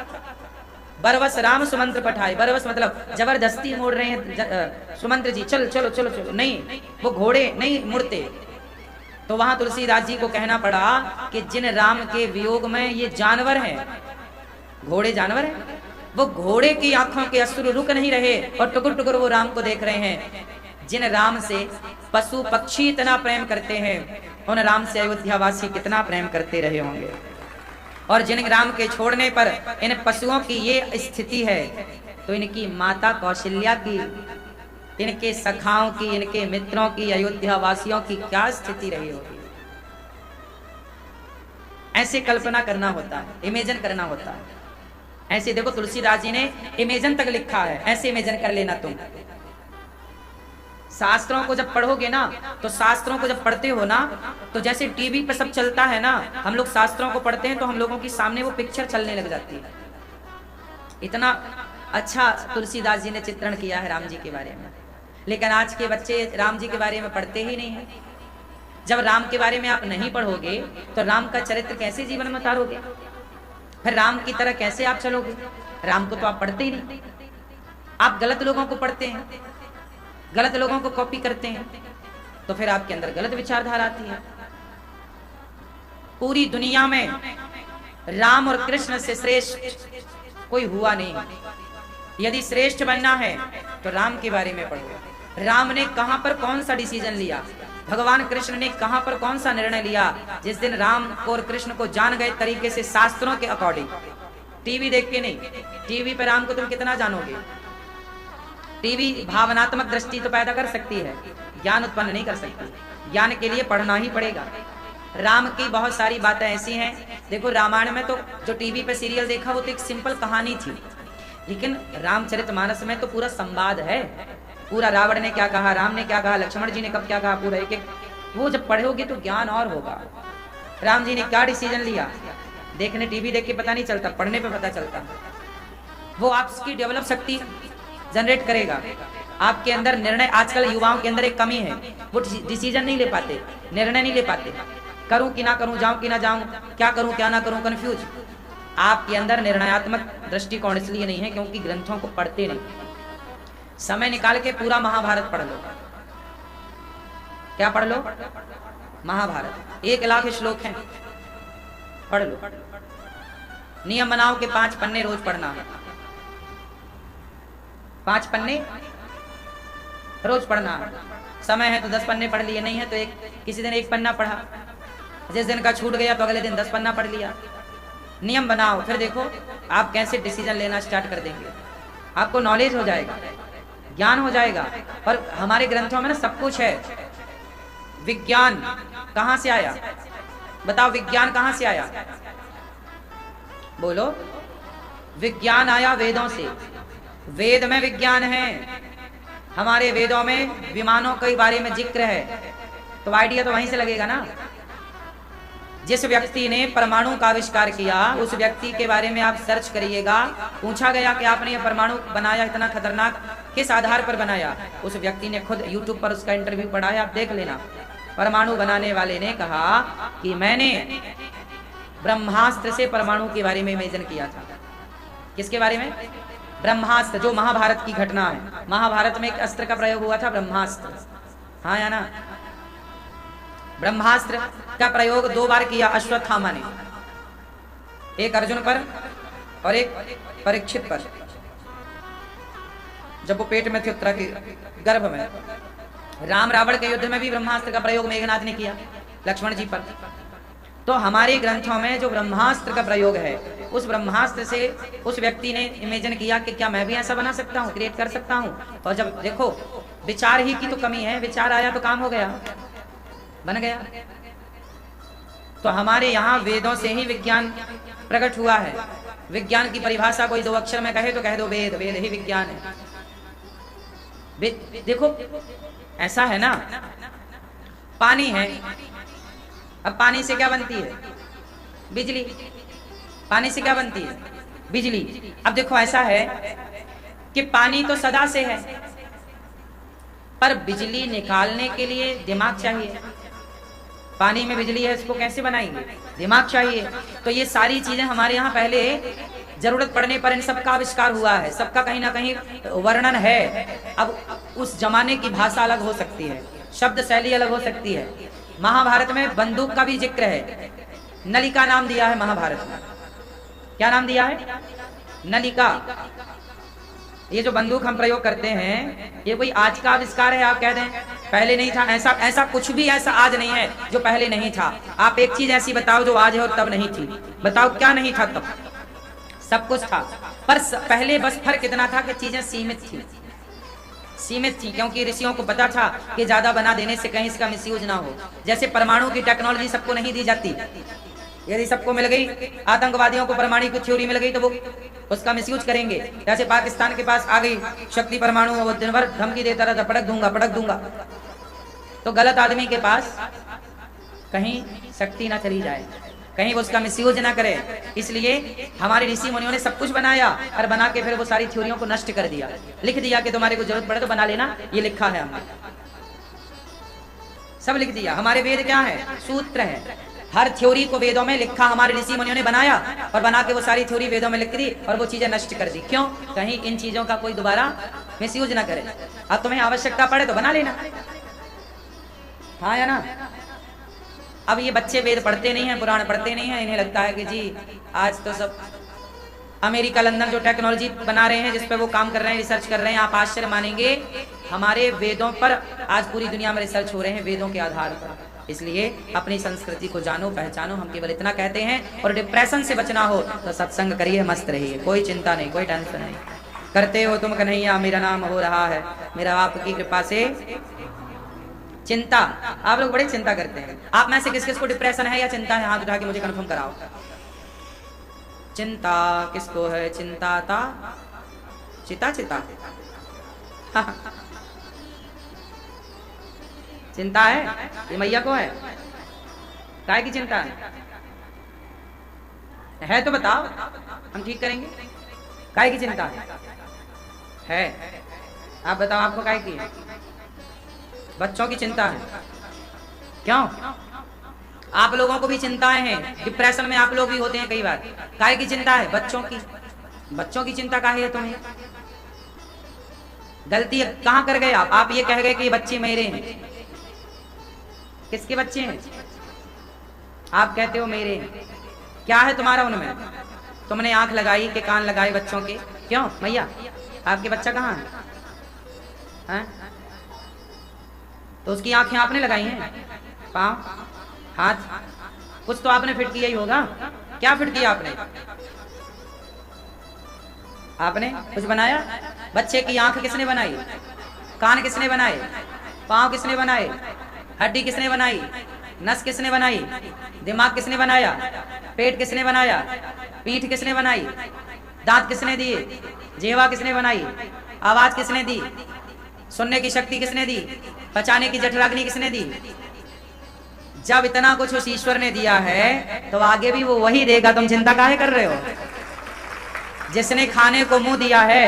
बरवस राम सुमंत्र पठाए, बरवस मतलब जबरदस्ती मोड़ रहे हैं सुमंत्र जी, चल चलो चलो चलो, नहीं, वो घोड़े नहीं मुड़ते। तो वहां तुलसीदास जी को कहना पड़ा कि जिन राम के वियोग में ये जानवर हैं, घोड़े जानवर हैं, वो घोड़े की आंखों के अश्रु रुक नहीं रहे और टुकुर टुकुर वो राम को देख रहे हैं। जिन राम से पशु पक्षी इतना प्रेम करते हैं, उन राम से अयोध्यावासी कितना प्रेम करते रहे होंगे। और जिन राम के छोड़ने पर इन पशुओं की ये स्थिति है, तो इनकी माता कौशल्या की, इनके सखाओं की, इनके मित्रों की, अयोध्या वासियों की क्या स्थिति रही होगी। ऐसे कल्पना करना होता है, इमेजिन करना होता है। ऐसे देखो तुलसीदास जी ने इमेजिन तक लिखा है, ऐसे इमेजिन कर लेना तुम। शास्त्रों को जब पढ़ोगे ना, तो शास्त्रों को जब पढ़ते हो ना, तो जैसे टीवी पे सब चलता है ना, हम लोग शास्त्रों को पढ़ते हैं तो हम लोगों की सामने वो पिक्चर चलने लग जाती है। इतना अच्छा तुलसीदास जी ने चित्रण किया है राम जी के बारे में। लेकिन आज के बच्चे राम जी के बारे में पढ़ते ही नहीं है। जब राम के बारे में आप नहीं पढ़ोगे तो राम का चरित्र कैसे जीवन में उतारोगे, फिर राम की तरह कैसे आप चलोगे। राम को तो आप पढ़ते ही नहीं, आप गलत लोगों को पढ़ते हैं, गलत लोगों को कॉपी करते हैं, तो फिर आपके अंदर गलत विचारधारा आती है। पूरी दुनिया में राम और कृष्ण से श्रेष्ठ कोई हुआ नहीं। यदि श्रेष्ठ बनना है तो राम के बारे में पढ़ो। राम ने कहां पर कौन सा डिसीजन लिया, भगवान कृष्ण ने कहां पर कौन सा निर्णय लिया। जिस दिन राम और कृष्ण को जान गए तरीके से शास्त्रों के अकॉर्डिंग, टीवी देख के नहीं। टीवी पर राम को तुम कितना जानोगे। टीवी भावनात्मक दृष्टि तो पैदा कर सकती है, ज्ञान उत्पन्न नहीं कर सकती। ज्ञान के लिए पढ़ना ही पड़ेगा। राम की बहुत सारी बातें ऐसी हैं, देखो रामायण में तो जो टीवी पे सीरियल देखा वो तो एक सिंपल कहानी थी, लेकिन रामचरितमानस में तो पूरा संवाद है। पूरा रावण ने क्या कहा, राम ने क्या कहा, लक्ष्मण जी ने कब क्या कहा, पूरा एक एक वो जब पढ़ोगे तो ज्ञान और होगा। राम जी ने क्या डिसीजन लिया, देखने टीवी देख के पता नहीं चलता, पढ़ने पे पता चलता। वो आपकी डेवलप शक्ति जनरेट करेगा आपके अंदर। निर्णय, आजकल युवाओं के अंदर एक कमी है, वो डिसीजन नहीं ले पाते, निर्णय नहीं ले पाते। करूं कि ना करूं, जाऊं कि ना जाऊं, क्या करूं क्या ना करूं, कंफ्यूज। आपके अंदर निर्णयात्मक दृष्टिकोण इसलिए नहीं है क्योंकि ग्रंथों को पढ़ते नहीं। समय निकाल के पूरा महाभारत पढ़ लो। क्या पढ़ लो? महाभारत। 1,00,000 श्लोक हैं, पढ़ लो। नियम बनाओ के 5 पन्ने रोज पढ़ना है। 5 पन्ने रोज पढ़ना। समय है तो 10 पन्ने पढ़ लिए, नहीं है तो किसी दिन 1 पन्ना पढ़ा। जिस दिन का छूट गया तो अगले दिन 10 पन्ना पढ़ लिया। नियम बनाओ, फिर देखो आप कैसे डिसीजन लेना स्टार्ट कर देंगे। आपको नॉलेज हो जाएगा, ज्ञान हो जाएगा। पर हमारे ग्रंथों में ना सब कुछ है। विज्ञान कहां से आया बताओ, विज्ञान कहां से आया? बोलो। विज्ञान आया वेदों से। वेद में विज्ञान है। हमारे वेदों में विमानों के बारे में जिक्र है, तो आइडिया तो वहीं से लगेगा ना। जिस व्यक्ति ने परमाणु का आविष्कार किया उस व्यक्ति के बारे में आप सर्च करिएगा। पूछा गया कि आपने ये परमाणु बनाया इतना खतरनाक, किस आधार पर बनाया? उस व्यक्ति ने खुद YouTube पर उसका इंटरव्यू पढ़ा है, आप देख लेना। परमाणु बनाने वाले ने कहा कि मैंने ब्रह्मास्त्र से परमाणु के बारे में इमेजिन किया था। किसके बारे में? ब्रह्मास्त्र, जो महाभारत की घटना है। महाभारत में एक अस्त्र का प्रयोग हुआ था, ब्रह्मास्त्र। हाँ या ना? ब्रह्मास्त्र का प्रयोग 2 बार किया अश्वत्थामा ने, एक अर्जुन पर और एक परीक्षित पर, जब वो पेट में थे उत्तरा के गर्भ में। राम रावण के युद्ध में भी ब्रह्मास्त्र का प्रयोग मेघनाथ ने किया लक्ष्मण जी पर। तो हमारे ग्रंथों में जो ब्रह्मास्त्र का प्रयोग है, उस ब्रह्मास्त्र से उस व्यक्ति ने इमेजिन किया कि क्या मैं भी ऐसा बना सकता हूँ, क्रिएट कर सकता हूँ। और जब देखो, विचार ही की तो कमी है, विचार आया तो काम हो गया, बन गया। तो हमारे यहाँ वेदों से ही विज्ञान प्रकट हुआ है। विज्ञान की परिभाषा कोई 2 अक्षर में कहे तो कह दो वेद, वेद ही विज्ञान है। देखो ऐसा है ना, पानी है, अब पानी से क्या बनती है? बिजली। पानी से क्या बनती है? बिजली। अब देखो ऐसा है कि पानी तो सदा से है, पर बिजली निकालने के लिए दिमाग चाहिए। पानी में बिजली है, इसको कैसे बनाएंगे? दिमाग चाहिए। तो ये सारी चीजें हमारे यहाँ पहले जरूरत पड़ने पर इन सबका आविष्कार हुआ है, सबका कहीं ना कहीं वर्णन है। अब उस जमाने की भाषा अलग हो सकती है, शब्द शैली अलग हो सकती है। महाभारत में बंदूक का भी जिक्र है, नलिका नाम दिया है महाभारत में। क्या नाम दिया है? नलिका। ये जो बंदूक हम प्रयोग करते हैं, ये कोई आज का आविष्कार है आप कह दें? पहले नहीं था। ऐसा कुछ भी ऐसा आज नहीं है जो पहले नहीं था। आप एक चीज ऐसी बताओ जो आज है और तब नहीं थी, बताओ क्या नहीं था तब? सब कुछ था, पर पहले बस फर्क इतना था कि चीजें सीमित थी, सीमित थी, क्योंकि ऋषियों को पता था कि ज्यादा बना देने से कहीं इसका मिसयूज ना हो। जैसे परमाणु की टेक्नोलॉजी सबको नहीं दी जाती, यदि सबको मिल गई, आतंकवादियों को परमाणु की थ्योरी मिल गई तो वो उसका मिसयूज करेंगे। जैसे पाकिस्तान के पास आ गई शक्ति परमाणु, वो दिन भर धमकी देता रहता, पटक दूंगा पटक दूंगा। तो गलत आदमी के पास कहीं शक्ति ना चली जाए, कहीं वो उसका मिसयूज ना करे। इसलिए हमारे ऋषि मुनियों ने सब कुछ बनाया और बना के फिर वो सारी थ्योरियों को नष्ट कर दिया, लिख दिया कि तुम्हारे को जरूरत पड़े तो बना लेना, ये लिखा है हमने, सब लिख दिया। हमारे वेद क्या है? सूत्र है। हर थ्योरी को वेदों में लिखा हमारे ऋषि मुनियों ने बनाया और बना के वो सारी थ्योरी वेदों में लिख दी और वो चीजें नष्ट कर दी। क्यों? कहीं इन चीजों का कोई दोबारा मिसयूज ना करे। अब तुम्हें आवश्यकता पड़े तो बना लेना, हाँ या ना? अब ये बच्चे वेद पढ़ते नहीं हैं, पुराण पढ़ते नहीं हैं, इन्हें लगता है कि जी आज तो सब अमेरिका लंदन जो टेक्नोलॉजी बना रहे हैं, जिस पे वो काम कर रहे हैं, रिसर्च कर रहे हैं। आप आश्चर्य मानेंगे, हमारे वेदों पर आज पूरी दुनिया में रिसर्च हो रहे हैं, वेदों के आधार पर। इसलिए अपनी संस्कृति को जानो, पहचानो, हम केवल इतना कहते हैं। और डिप्रेशन से बचना हो तो सत्संग करिए, मस्त रहिए, कोई चिंता नहीं, कोई टेंशन नहीं। करते हो तुम कन्हैया, मेरा नाम हो रहा है, मेरा आपकी कृपा से चिंता। आप लोग बड़ी चिंता करते हैं। आप में से किस किस को डिप्रेशन है या चिंता है? हाथ उठा के मुझे कंफर्म कराओ। चिंता किसको है? चिंता था चिता चिता चिंता है, ये मैया को है, काय की चिंता है तो बताओ, हम ठीक करेंगे। काय की चिंता है? आप बताओ, आपको काय की है? बच्चों की चिंता है। क्यों? आप लोगों को भी चिंताएं हैं, डिप्रेशन में आप लोग भी होते हैं कई बार। काय की चिंता है? बच्चों की। बच्चों की चिंता काहे है तुम्हें? गलती कहां कर गए आप ये कह गए कि बच्चे मेरे हैं। किसके बच्चे हैं? आप कहते हो मेरे हैं। क्या है तुम्हारा उनमें? तुमने आंख लगाई कि कान लगाए बच्चों के? क्यों मैया, आपके बच्चा कहाँ है? तो उसकी आंखें आपने लगाई हैं, पांव, हाथ, कुछ तो आपने फिट किया ही होगा। क्या फिट किया आपने? आपने कुछ बनाया? बच्चे की आंख किसने बनाई? कान किसने बनाए? पांव किसने बनाए? हड्डी किसने बनाई? नस किसने बनाई? दिमाग किसने बनाया? पेट किसने बनाया? पीठ किसने बनाई? दांत किसने दिए? जीवा किसने बनाई? आवाज किसने दी? सुनने की शक्ति किसने दी? पचाने की जठराग्नि किसने दी? जब इतना कुछ उस ईश्वर ने दिया है तो आगे भी वो वही देगा, तुम चिंता काहे कर रहे हो? जिसने खाने को मुंह दिया है,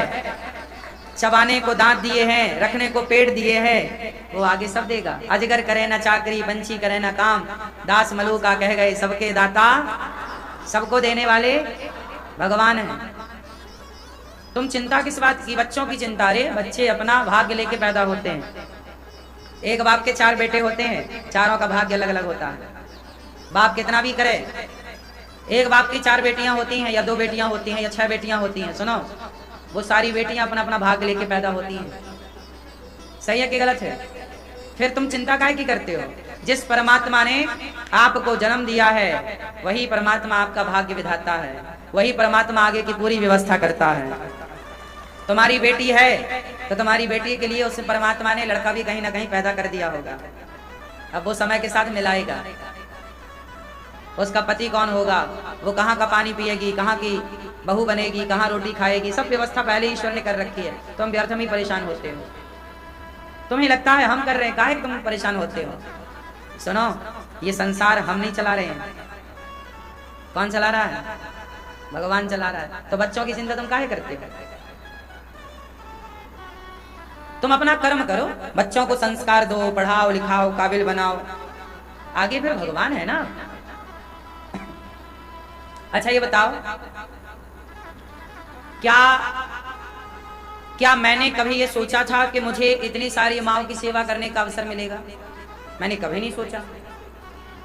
चबाने को दांत दिए हैं, रखने को पेट दिए हैं, वो आगे सब देगा। अजगर करे ना चाकरी, पंछी करे ना काम, दास मलूका कह गए सबके दाता, सबको देने वाले भगवान हैं। तुम चिंता किस बात की? बच्चों की चिंता। रे बच्चे अपना भाग्य लेके पैदा होते हैं। एक बाप के 4 बेटे होते हैं, चारों का भाग्य अलग अलग होता है। बाप कितना भी करे, एक बाप की 4 बेटियां होती हैं या 2 बेटियां होती हैं या 6 बेटियां होती हैं, सुनो, वो सारी बेटियां अपना अपना भाग्य लेके पैदा होती हैं। सही है कि गलत है? फिर तुम चिंता काहे की करते हो? जिस परमात्मा ने आपको जन्म दिया है वही परमात्मा आपका भाग्य विधाता है, वही परमात्मा आगे की पूरी व्यवस्था करता है। तुम्हारी बेटी है तो तुम्हारी बेटी के लिए उस परमात्मा ने लड़का भी कहीं ना कहीं पैदा कर दिया होगा। अब वो समय के साथ मिलाएगा। उसका पति कौन होगा, वो कहाँ का पानी पिएगी, कहाँ की बहू बनेगी, कहाँ रोटी खाएगी, सब व्यवस्था पहले ईश्वर ने कर रखी है। तुम व्यर्थ में परेशान होते हो। तुम्हें लगता है हम कर रहे हैं, काहे तुम परेशान होते हो? सुनो, ये संसार हम नहीं चला रहे हैं। कौन चला रहा है? भगवान चला रहा है। तो बच्चों की चिंता तुम काहे करते हो? तुम अपना कर्म करो, बच्चों को संस्कार दो, पढ़ाओ लिखाओ, काबिल बनाओ, आगे फिर भगवान है ना। अच्छा ये बताओ, क्या मैंने कभी ये सोचा था कि मुझे इतनी सारी माँओं की सेवा करने का अवसर मिलेगा? मैंने कभी नहीं सोचा।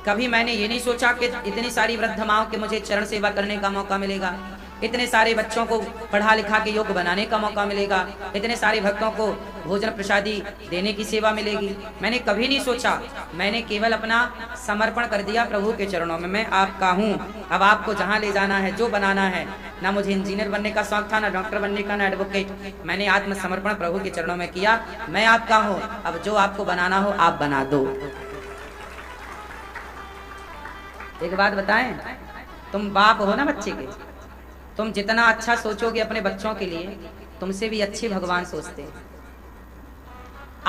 कभी मैंने ये नहीं सोचा कि इतनी सारी वृद्ध माँओं के मुझे चरण सेवा करने का मौका मिलेगा, इतने सारे बच्चों को पढ़ा लिखा के योग्य बनाने का मौका मिलेगा, इतने सारे भक्तों को भोजन प्रसादी देने की सेवा मिलेगी। मैंने कभी नहीं सोचा। मैंने केवल अपना समर्पण कर दिया प्रभु के चरणों में। मैं आपका हूँ, अब आपको जहाँ ले जाना है, जो बनाना है। ना मुझे इंजीनियर बनने का शौक था, ना डॉक्टर बनने का, ना एडवोकेट। मैंने आत्मसमर्पण प्रभु के चरणों में किया। मैं आपका हूँ, अब जो आपको बनाना हो आप बना दो। एक बात बताएं, तुम बाप हो ना बच्चे के, तुम जितना अच्छा सोचोगे अपने बच्चों के लिए, तुमसे भी अच्छे भगवान सोचते हैं।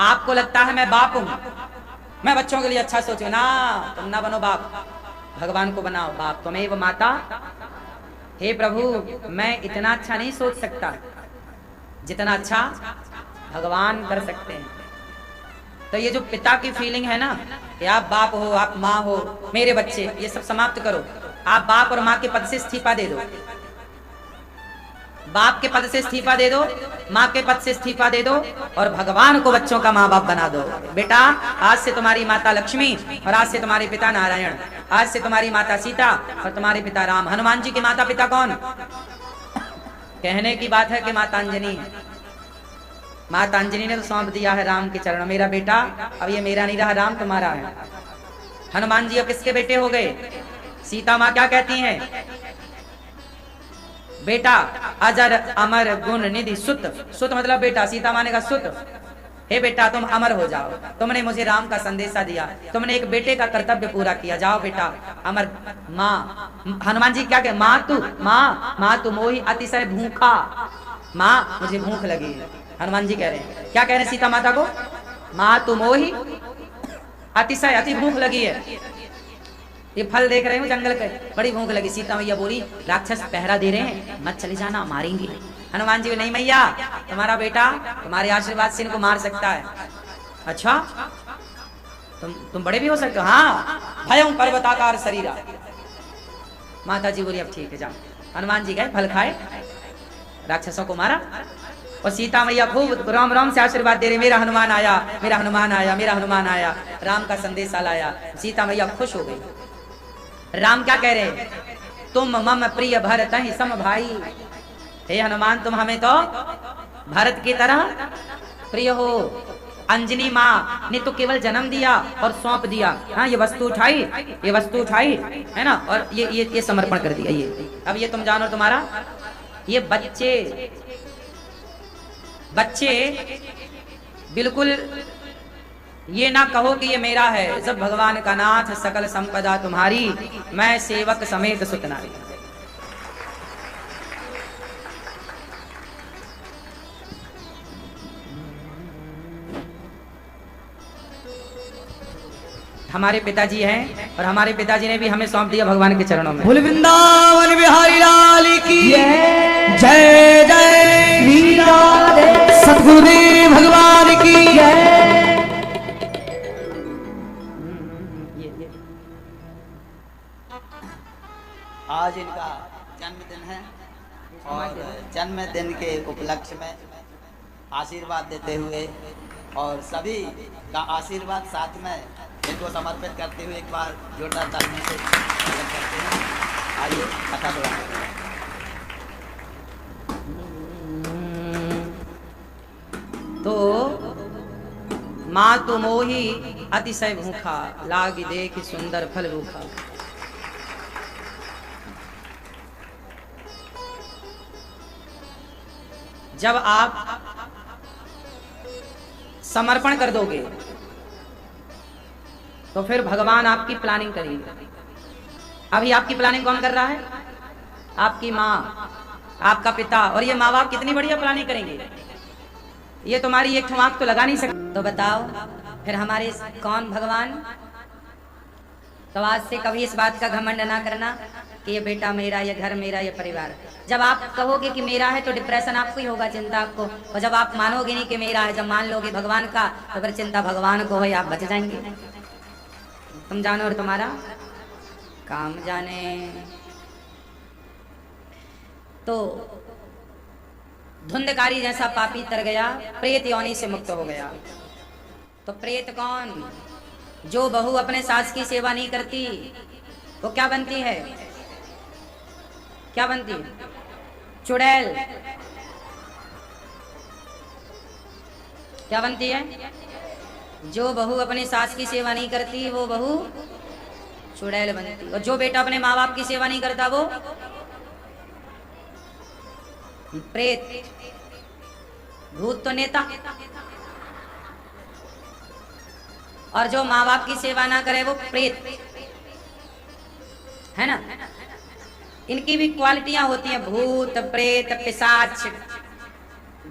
आपको लगता है मैं बाप हूं, मैं बच्चों के लिए अच्छा सोचूं ना, तुम ना बनो बाप, भगवान को बनाओ बाप। तुम्हें वो माता, हे प्रभु मैं इतना अच्छा नहीं सोच सकता जितना अच्छा भगवान कर सकते हैं। तो ये जो पिता की फीलिंग है ना कि आप बाप हो, आप माँ हो, मेरे बच्चे, ये सब समाप्त करो। आप बाप और माँ के पद से इस्तीफा दे दो। बाप के पद से इस्तीफा दे दो, माँ के पद से इस्तीफा दे दो और भगवान को बच्चों का माँ बाप बना दो। बेटा आज से तुम्हारी माता लक्ष्मी और आज से तुम्हारे पिता नारायण, आज से तुम्हारी माता सीता और तुम्हारे पिता राम। हनुमान जी के माता पिता कौन? कहने की बात है कि माता अंजनी। माता अंजनी ने तो सौंप दिया है राम के चरण, मेरा बेटा अब ये मेरा नहीं रहा, राम तुम्हारा है। हनुमान जी अब किसके बेटे हो गए? सीता माँ क्या कहती हैं? बेटा अजर अमर गुण निधि सुत। सुत मतलब बेटा, सीता माँ ने कहा सुत, हे बेटा तुम अमर हो जाओ, तुमने मुझे राम का संदेशा दिया, तुमने एक बेटे का कर्तव्य पूरा किया, जाओ बेटा अमर। माँ, हनुमान जी क्या कहे? माँ तू मोही अतिशय भूखा, माँ मुझे भूख लगी। हनुमान जी कह रहे हैं, क्या कह रहे हैं सीता माता को? माँ तू मोही अतिशय, अति भूख लगी है, ये फल देख रहे हो जंगल के, बड़ी भूख लगी। सीता मैया बोली राक्षस पहरा दे रहे हैं, मत चले जाना, मारेंगे। हनुमान जी नहीं मैया, तुम्हारा बेटा तुम्हारे आशीर्वाद से इनको मार सकता है। अच्छा तुम बड़े भी हो सकते हो? हाँ, भयं पर्वताकार शरीरा। माता जी बोली अब ठीक है जाओ। हनुमान जी गए, फल खाए, राक्षसों को मारा और सीता मैया खूब राम राम से आशीर्वाद दे रहे, मेरा हनुमान आया, मेरा हनुमान आया, मेरा हनुमान आया, राम का संदेशा लाया। सीता मैया खुश हो गई। राम क्या कह रहे? तुम मम प्रिय भरत ही सम भाई। हे हनुमान तुम हमें तो भरत की तरह प्रिय हो। अंजनी माँ ने तो केवल जन्म दिया और सौंप दिया। हाँ ये वस्तु उठाई, ये वस्तु उठाई है ना, और ये समर्पण कर दिया। ये अब ये तुम जानो तुम्हारा, ये बच्चे बिल्कुल ये ना कहो कि ये मेरा है। जब भगवान का नाथ सकल संपदा तुम्हारी, मैं सेवक समेत सुतनारी। हमारे पिताजी हैं और हमारे पिताजी ने भी हमें सौंप दिया भगवान के चरणों में। बोल वृंदावन बिहारी लाल की जय जय सतगुरुदेव भगवान की जय। आज इनका जन्मदिन है और जन्मदिन के उपलक्ष्य में आशीर्वाद देते हुए और सभी का आशीर्वाद साथ में इनको समर्पित करते हुए एक बार जोरदार तालियों से स्वागत करते हैं। आइए कथा दोहराते हैं। तो माँ तो मोही अतिशय भूखा, लागी देख सुंदर फल रूखा। जब आप समर्पण कर दोगे तो फिर भगवान आपकी प्लानिंग करेंगे। अभी आपकी प्लानिंग कौन कर रहा है? आपकी माँ, आपका पिता। और ये माँ बाप कितनी बढ़िया प्लानिंग करेंगे, ये तुम्हारी एक आंख तो लगा नहीं सकते। तो बताओ फिर हमारे कौन भगवान? तो आज से कभी इस बात का घमंड ना करना कि ये बेटा मेरा, ये घर मेरा, ये परिवार। जब आप कहोगे कि मेरा है तो डिप्रेशन आपको ही होगा, चिंता आपको। और जब आप मानोगे नहीं कि मेरा है, जब मान लोगे भगवान का, तो फिर चिंता भगवान को है, आप बच जाएंगे। तुम जानो और तुम्हारा काम जाने। तो धुंधकारी जैसा पापी तर गया, प्रेत योनि से मुक्त हो गया। तो प्रेत कौन? जो बहू अपने सास की सेवा नहीं करती वो क्या बनती है? क्या बनती है? चुड़ैल। क्या बनती है? जो बहू अपनी सास की सेवा नहीं करती वो बहू चुड़ैल बनती। और जो बेटा अपने माँ बाप की सेवा नहीं करता वो प्रेत। भूत तो नेता, और जो माँ बाप की सेवा ना करे वो प्रेत है ना। इनकी भी क्वालिटियां होती हैं, भूत, प्रेत, पिशाच,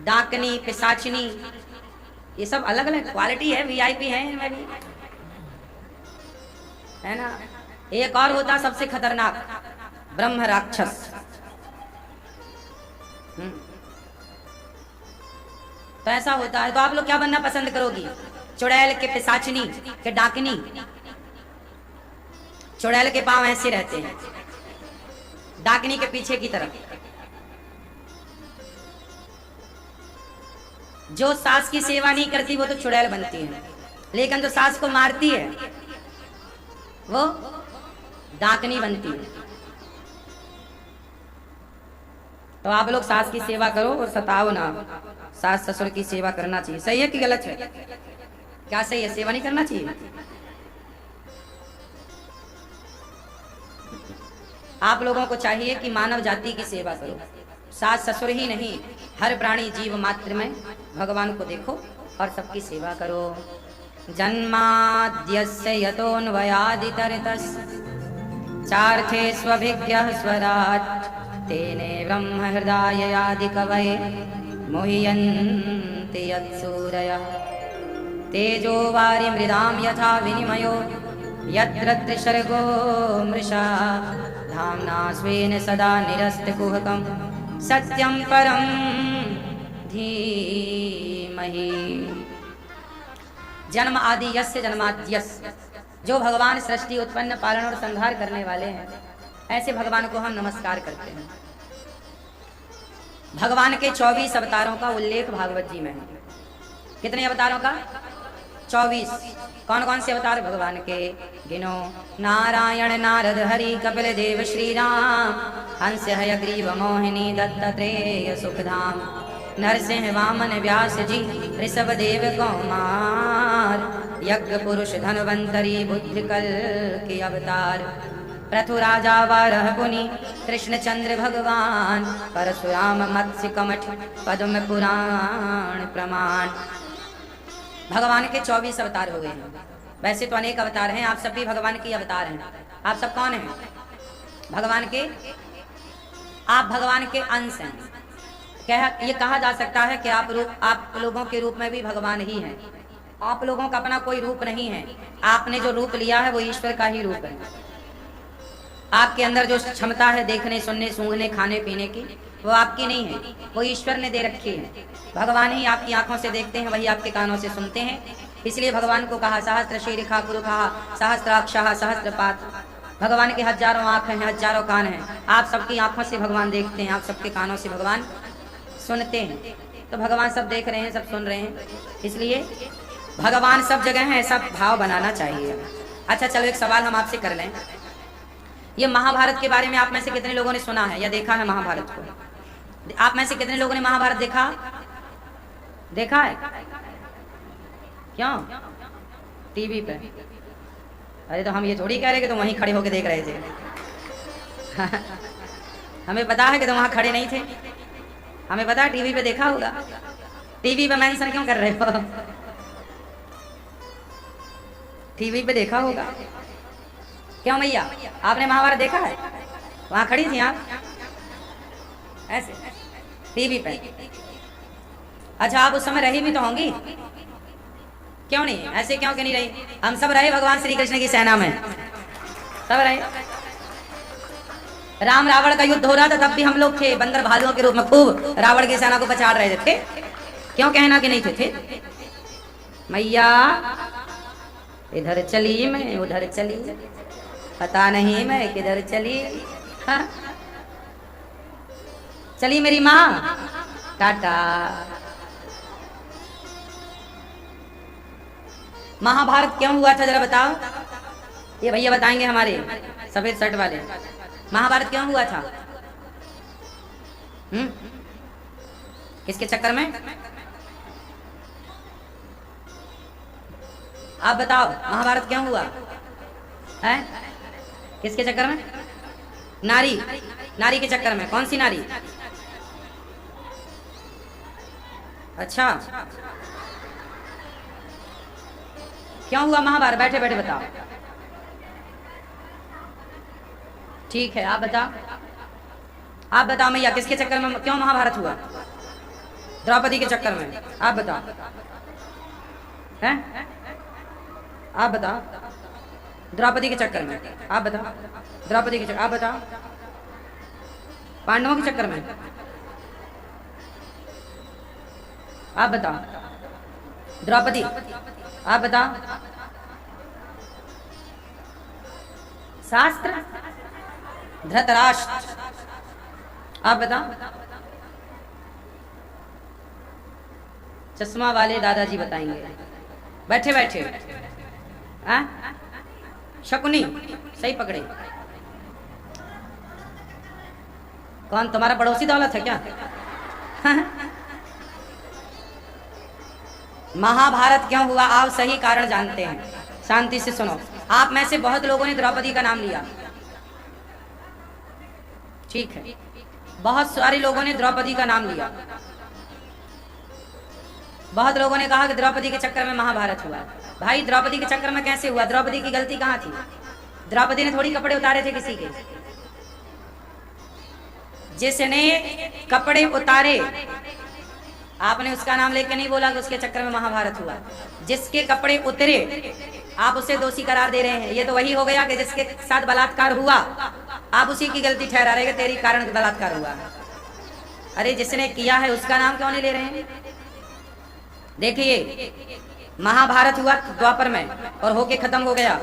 डाकनी, पिशाचनी, ये सब अलग अलग क्वालिटी है, वीआईपी है इनमें भी, है ना। एक और होता सबसे खतरनाक, ब्रह्म राक्षस। तो ऐसा होता है। तो आप लोग क्या बनना पसंद करोगी? चुड़ैल के, पिशाचनी के, डाकनी? चुड़ैल के पांव ऐसे रहते हैं, डाकनी के पीछे की तरफ। जो सास की सेवा नहीं करती वो तो चुड़ैल बनती है, लेकिन जो सास को मारती है वो डाकनी बनती है। तो आप लोग सास की सेवा करो और सताओ ना। सास ससुर की सेवा करना चाहिए। सही है कि गलत है? क्या सही है? सेवा नहीं करना चाहिए? आप लोगों को चाहिए कि मानव जाति की सेवा करो। सास ससुर ही नहीं, हर प्राणी जीव मात्र में भगवान को देखो और सबकी सेवा करो। जन्माद्यस्य यतोऽन्वयादितरतस् चार्थेष्वभिज्ञः स्वराट् तेने ब्रह्म हृदयादिकवये मुह्यन्ति यत्सूरयः तेजो वारिमृदां यथा विनिमयो यत्र त्रिसर्गो मृषा धाम्ना स्वेन सदा निरस्तकुहकं सत्यं परं धीमहि। जन्म आदि यस्य जन्माद्यस्य, जो भगवान सृष्टि उत्पन्न पालन और संहार करने वाले हैं, ऐसे भगवान को हम नमस्कार करते हैं। भगवान के 24 अवतारों का उल्लेख भागवत जी में है। कितने अवतारों का? 24। कौन कौन से अवतार भगवान के? गिनो। नारायण, नारद, हरि, कपिल देव, श्री राम, हंस, हयग्रीव, मोहिनी, दत्तात्रेय, सुखधाम, नरसिंह, वामन, व्यास जी, ऋषभ देव, कौमार, यज्ञ पुरुष, धन्वंतरी, बुद्धिकल के अवतार, पृथु राजा, वारह पुनि, कृष्णचंद्र भगवान, परशुराम, मत्स्य कमठ, पद्म पुराण प्रमाण। भगवान के 24 अवतार हो गए हैं। वैसे तो अनेक अवतार हैं, आप सब भी भगवान के अवतार हैं। आप सब कौन हैं? भगवान के, आप भगवान के अंश हैं। ये कहा जा सकता है कि आप लोगों के रूप में भी भगवान ही हैं। आप लोगों का अपना कोई रूप नहीं है। आपने जो रूप लिया है वो ईश्वर का ही रूप है। आपके अंदर जो क्षमता है देखने, सुनने, सूंघने, खाने पीने की, वो आपकी नहीं है, वो ईश्वर ने दे रखी है। भगवान ही आपकी आंखों से देखते हैं, वही आपके कानों से सुनते हैं। इसलिए भगवान को कहा सहस्त्र शीर्षा पुरुषः सहस्त्राक्षः सहस्त्रपाद। भगवान के हजारों आंख हैं, हजारों कान हैं। आप सबकी आंखों से भगवान देखते हैं, आप सबके कानों से भगवान सुनते हैं। तो भगवान सब देख रहे हैं, सब सुन रहे हैं, इसलिए भगवान सब जगह है, ऐसा भाव बनाना चाहिए। अच्छा चलो एक सवाल हम आपसे कर लें। ये महाभारत के बारे में आप में से कितने लोगों ने सुना है या देखा है महाभारत को? आप में से कितने लोगों ने महाभारत देखा है? क्यों? टीवी पे? अरे तो हम ये थोड़ी कह रहे कि तुम वहीं खड़े होकर देख रहे थे। हमें पता है कि तुम वहां खड़े नहीं थे, हमें पता है टीवी पे देखा होगा। टीवी पे मेंशन क्यों कर रहे हो? टीवी पे देखा होगा। क्यों भैया, आपने महाभारत देखा है? वहां खड़ी थी आप ऐसे टीवी पे? अच्छा आप उस समय रही भी तो होंगी, क्यों नहीं? ऐसे क्यों नहीं रही? हम सब रहे भगवान श्री कृष्ण की सेना में, सब रहे। राम रावण का युद्ध हो रहा था, तब भी हम लोग थे बंदर भालुओं के रूप में, खूब रावण की सेना को पछाड़ रहे थे। क्यों कहना कि नहीं थे? मैया इधर चली मैं उधर चली, पता नहीं मैं किधर चली। हाँ? चली मेरी माँ, टाटा। महाभारत क्यों हुआ था जरा बताओ? ये भैया बताएंगे हमारे सफेद शर्ट वाले। महाभारत क्यों हुआ था? किसके चक्कर में? आप बताओ महाभारत क्यों हुआ है? किसके चक्कर में? नारी के चक्कर में। कौन सी नारी? अच्छा क्यों हुआ महाभारत? बैठे बैठे बताओ। ठीक है आप बताओ मैया, किसके चक्कर में क्यों महाभारत हुआ? द्रौपदी के चक्कर में। आप बताओ हैं? आप बताओ द्रौपदी के चक्कर में। आप बताओ द्रौपदी के चक्कर। आप बताओ पांडवों के चक्कर में। आप बताओ द्रौपदी। आप बताओ शास्त्र धृतराष्ट्र। आप बताओ। चश्मा वाले दादाजी बताएंगे बैठे बैठे। शकुनी सही पकड़े। कौन तुम्हारा पड़ोसी दौलत है क्या? महाभारत क्यों हुआ आप सही कारण जानते हैं, शांति से सुनो। आप में से बहुत लोगों ने द्रौपदी का नाम लिया, ठीक है, बहुत सारे लोगों ने द्रौपदी का नाम लिया। बहुत लोगों ने कहा कि द्रौपदी के चक्कर में महाभारत हुआ। भाई द्रौपदी के चक्कर में कैसे हुआ? द्रौपदी की गलती कहाँ थी? द्रौपदी ने थोड़ी कपड़े उतारे थे किसी के। जिसने कपड़े उतारे आपने उसका नाम लेके नहीं बोला कि उसके चक्कर में महाभारत हुआ। जिसके कपड़े उतरे आप उसे दोषी करार दे रहे हैं। ये तो वही हो गया कि जिसके साथ बलात्कार हुआ आप उसी की गलती ठहरा रहे हैं, तेरी कारण बलात्कार हुआ। अरे जिसने किया है उसका नाम क्यों नहीं ले रहे हैं? देखिए महाभारत हुआ द्वापर में और होके खत्म हो गया,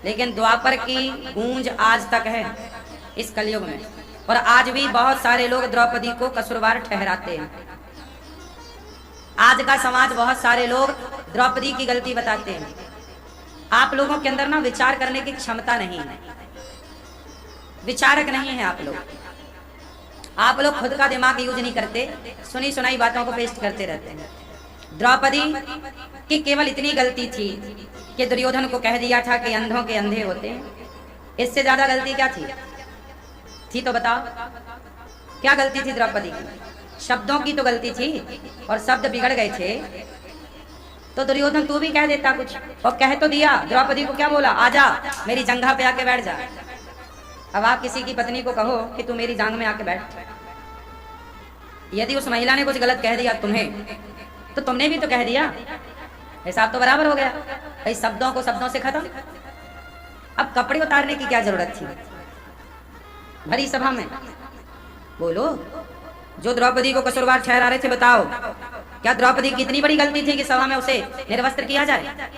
लेकिन द्वापर की गूंज आज तक है इस कलयुग में। और आज भी बहुत सारे लोग द्रौपदी को कसूरवार ठहराते हैं। आज का समाज बहुत सारे लोग द्रौपदी की गलती बताते हैं। आप लोगों के अंदर ना विचार करने की क्षमता नहीं है, विचारक नहीं है आप लोग खुद का दिमाग यूज नहीं करते, सुनी सुनाई बातों को पेस्ट करते रहते हैं। द्रौपदी की केवल इतनी गलती थी कि दुर्योधन को कह दिया था कि अंधों के अंधे होते हैं। इससे ज्यादा गलती क्या थी तो बताओ, क्या गलती थी द्रौपदी की? शब्दों की तो गलती थी और शब्द बिगड़ गए थे। तो दुर्योधन तू भी कह देता कुछ, और कह तो दिया। द्रौपदी को क्या बोला? आजा मेरी जंघा पे आके बैठ जा। अब आप किसी की पत्नी को कहो कि तू मेरी जांघ में आके बैठ, यदि उस महिला ने कुछ गलत कह दिया तुम्हें, तो तुमने भी तो कह दिया। हिसाब तो बराबर हो गया भाई, शब्दों को शब्दों से खत्म। अब कपड़े उतारने की क्या जरूरत थी भरी सभा में? बोलो, जो द्रौपदी को कसूरवार ठहरा रहे थे, बताओ क्या द्रौपदी की इतनी बड़ी गलती थी कि सभा में उसे निर्वस्त्र किया जाए?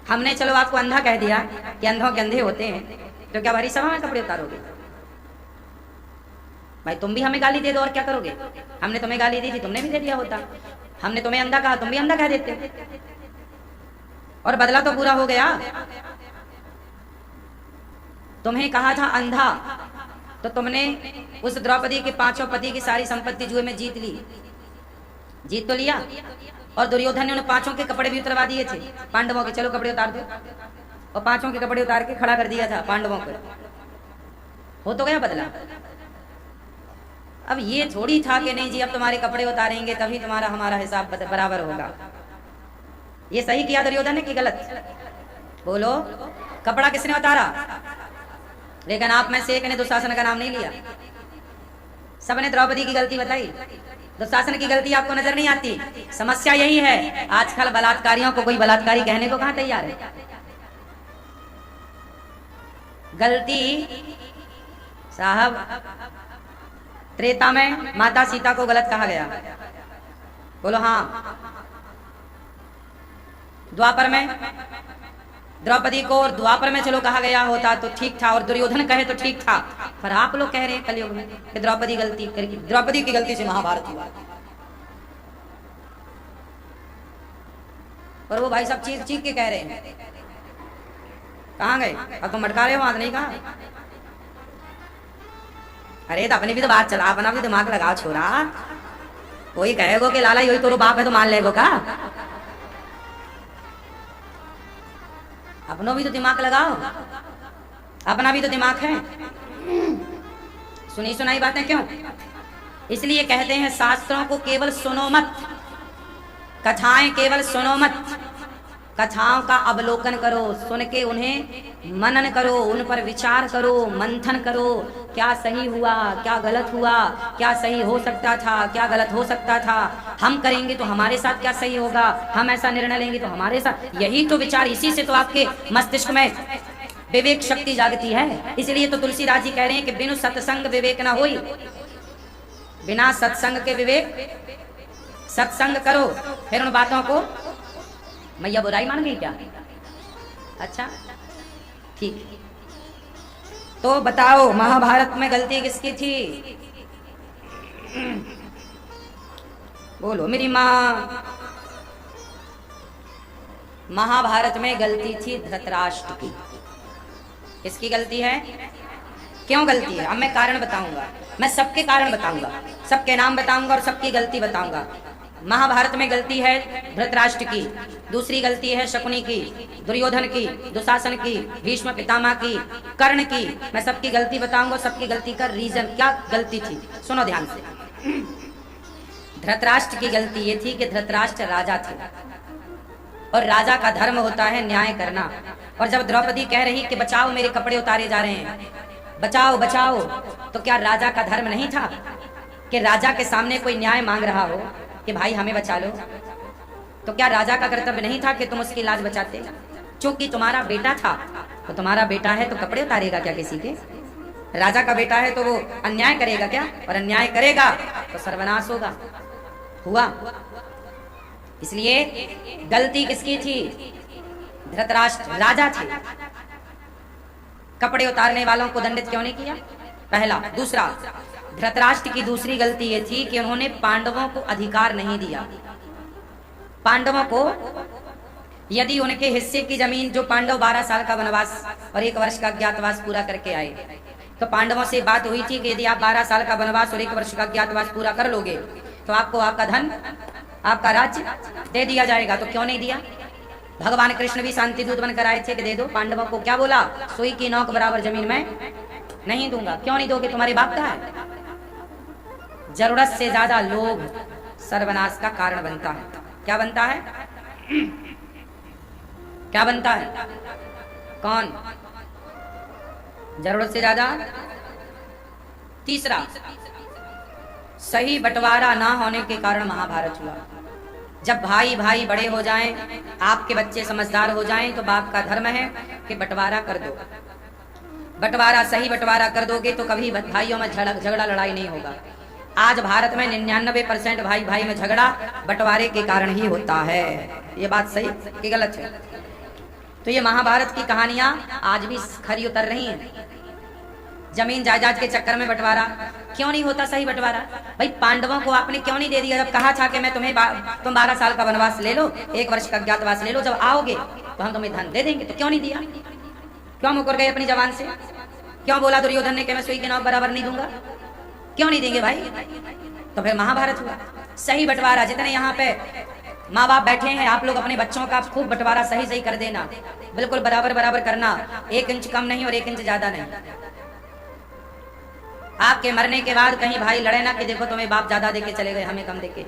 हमने चलो आपको अंधा कह दिया कि अंधों के अंधे होते हैं, तो क्या भरी सभा में कपड़े उतारोगे? भाई तुम भी हमें गाली दे दो और क्या करोगे? हमने तुम्हें गाली दी थी, तुमने भी दे दिया होता। हमने तुम्हें अंधा कहा, तुम भी अंधा कह देते, और बदला तो पूरा हो गया। तुम्हें कहा था अंधा, तो तुमने उस द्रौपदी के 5 पति की सारी संपत्ति जुए में जीत ली, जीत तो लिया। और दुर्योधन ने उन 5 के कपड़े भी उतरवा दिए थे पांडवों के, चलो कपड़े उतार दो, और 5 के कपड़े उतार के खड़ा कर दिया था पांडवों को। हो तो गया बदला। अब ये थोड़ी था कि नहीं जी अब तुम्हारे कपड़े उतारेंगे तभी तुम्हारा हमारा हिसाब बराबर होगा। ये सही किया दुर्योधन ने कि गलत? बोलो, कपड़ा किसने उतारा? लेकिन आप में से एक ने दुशासन का नाम नहीं लिया। सबने द्रौपदी की गलती बताई, दुशासन की गलती आपको नजर नहीं आती। समस्या यही है, आजकल बलात्कारियों को कोई बलात्कारी कहने को कहां तैयार है? गलती साहब, त्रेता में माता सीता को गलत कहा गया, बोलो हाँ। द्वापर में द्रौपदी को, और द्वापर में चलो कहा गया होता तो ठीक था, और दुर्योधन कहे तो ठीक था, पर आप लोग कह रहे हैं कलयुग में कि द्रौपदी गलती करके, द्रौपदी की गलती से महाभारत हुआ। और वो भाई सब चीख चीख के कह रहे हैं। कहाँ गए? अब तुम मटका रहे हो, हाथ नहीं कहा? अरे तो अपनी भी तो बात चला, अपना भी दिमाग लगाओ छोरा। कोई कहेगो कि लाला यही तो बाप है तो मान लेगो का? अपनों भी तो दिमाग लगाओ, अपना भी तो दिमाग है। सुनी सुनाई बातें क्यों? इसलिए कहते हैं शास्त्रों को केवल सुनो मत, कथाएं केवल सुनो मत, कथाओं का अवलोकन करो, सुन के उन्हें मनन करो, उन पर विचार करो, मंथन करो, क्या सही हुआ, क्या गलत हुआ, क्या सही हो सकता था, क्या गलत हो सकता था, हम करेंगे तो हमारे साथ क्या सही होगा, हम ऐसा निर्णय लेंगे तो हमारे साथ। यही तो विचार, इसी से तो आपके मस्तिष्क में विवेक शक्ति जागती है। इसलिए तो तुलसीदास जी कह रहे हैं कि बिनु सत्संग विवेक ना होई, बिना सत्संग के विवेक, सत्संग करो। फिर उन बातों को, मैया बुराई मान गई क्या? अच्छा ठीक, तो बताओ महाभारत में गलती किसकी थी? बोलो मेरी माँ। महाभारत में गलती थी धृतराष्ट्र की। किसकी गलती है? क्यों गलती है? अब मैं कारण बताऊंगा, मैं सबके कारण बताऊंगा, सबके नाम बताऊंगा और सबकी गलती बताऊंगा। महाभारत में गलती है धृतराष्ट्र की, दूसरी गलती है शकुनी की, दुर्योधन की, दुशासन की, भीष्म पितामह की, कर्ण की। मैं सबकी गलती बताऊंगा, सबकी गलती का रीजन, क्या गलती थी सुनो ध्यान से। धृतराष्ट्र की गलती ये थी कि धृतराष्ट्र राजा थे, और राजा का धर्म होता है न्याय करना। और जब द्रौपदी कह रही कि बचाओ मेरे कपड़े उतारे जा रहे हैं, बचाओ बचाओ, तो क्या राजा का धर्म नहीं था कि राजा के सामने कोई न्याय मांग रहा हो कि भाई हमें बचा लो? तो क्या राजा का कर्तव्य नहीं था कि तुम उसकी लाज बचाते? चूंकि तुम्हारा बेटा था, तो तुम्हारा बेटा है तो कपड़े उतारेगा क्या किसी के? राजा का बेटा है तो वो अन्याय करेगा क्या? और अन्याय करेगा तो सर्वनाश होगा। हुआ। इसलिए गलती किसकी थी? धृतराष्ट्र राजा थे। कपड़े उतारने वालों को दंडित क्यों नहीं किया? पहला। दूसरा, धृतराष्ट्र की दूसरी गलती ये थी कि उन्होंने पांडवों को अधिकार नहीं दिया। पांडवों को यदि उनके हिस्से की जमीन, जो पांडव 12 साल का वनवास और 1 वर्ष का अज्ञातवास पूरा करके आए, तो पांडवों से बात हुई थी कि यदि आप 12 साल का वनवास और 1 वर्ष का अज्ञातवास पूरा कर लोगे तो आपको आपका धन, आपका राज्य दे दिया जाएगा। तो क्यों नहीं दिया? भगवान कृष्ण भी शांति दूत बनकर आए थे कि दे दो। पांडवों को क्या बोला? सुई की नोक बराबर जमीन में नहीं दूंगा। क्यों नहीं दोगे? तुम्हारे बाप का है। जरूरत से ज्यादा लोभ सर्वनाश का कारण बनता है। क्या बनता है? क्या बनता है? कौन? जरूरत से ज्यादा। तीसरा, सही बंटवारा ना होने के कारण महाभारत हुआ। जब भाई भाई बड़े हो जाएं, आपके बच्चे समझदार हो जाएं, तो बाप का धर्म है कि बंटवारा कर दो। बंटवारा सही बंटवारा कर दोगे तो कभी भाइयों में झगड़ा लड़ाई नहीं होगा। आज भारत में 99% भाई भाई में झगड़ा बंटवारे के कारण ही होता है। ये बात सही कि गलत है? तो ये महाभारत की कहानियां आज भी खरी उतर रही हैं। जमीन जायदाद के चक्कर में बंटवारा क्यों नहीं होता? सही बंटवारा भाई पांडवों को आपने क्यों नहीं दे दिया? जब कहा था कि मैं तुम 12 साल का वनवास ले लो, 1 वर्ष का अज्ञातवास ले लो, जब आओगे तो हम तुम्हें धन दे देंगे, तो क्यों नहीं दिया? क्यों मुकर गए अपनी जवान से? क्यों बोला दुर्योधन ने कि मैं सुई के नाव बराबर नहीं दूंगा? क्यों नहीं देंगे भाई? तो फिर महाभारत हुआ। सही बंटवारा, जितने यहाँ पे माँ बाप बैठे हैं, आप लोग अपने बच्चों का खूब बंटवारा सही सही कर देना, बिल्कुल बराबर बराबर करना, 1 इंच कम नहीं और 1 इंच ज्यादा नहीं। आपके मरने के बाद कहीं भाई लड़े ना कि देखो तुम्हें बाप ज्यादा देके चले गए, हमें कम देके।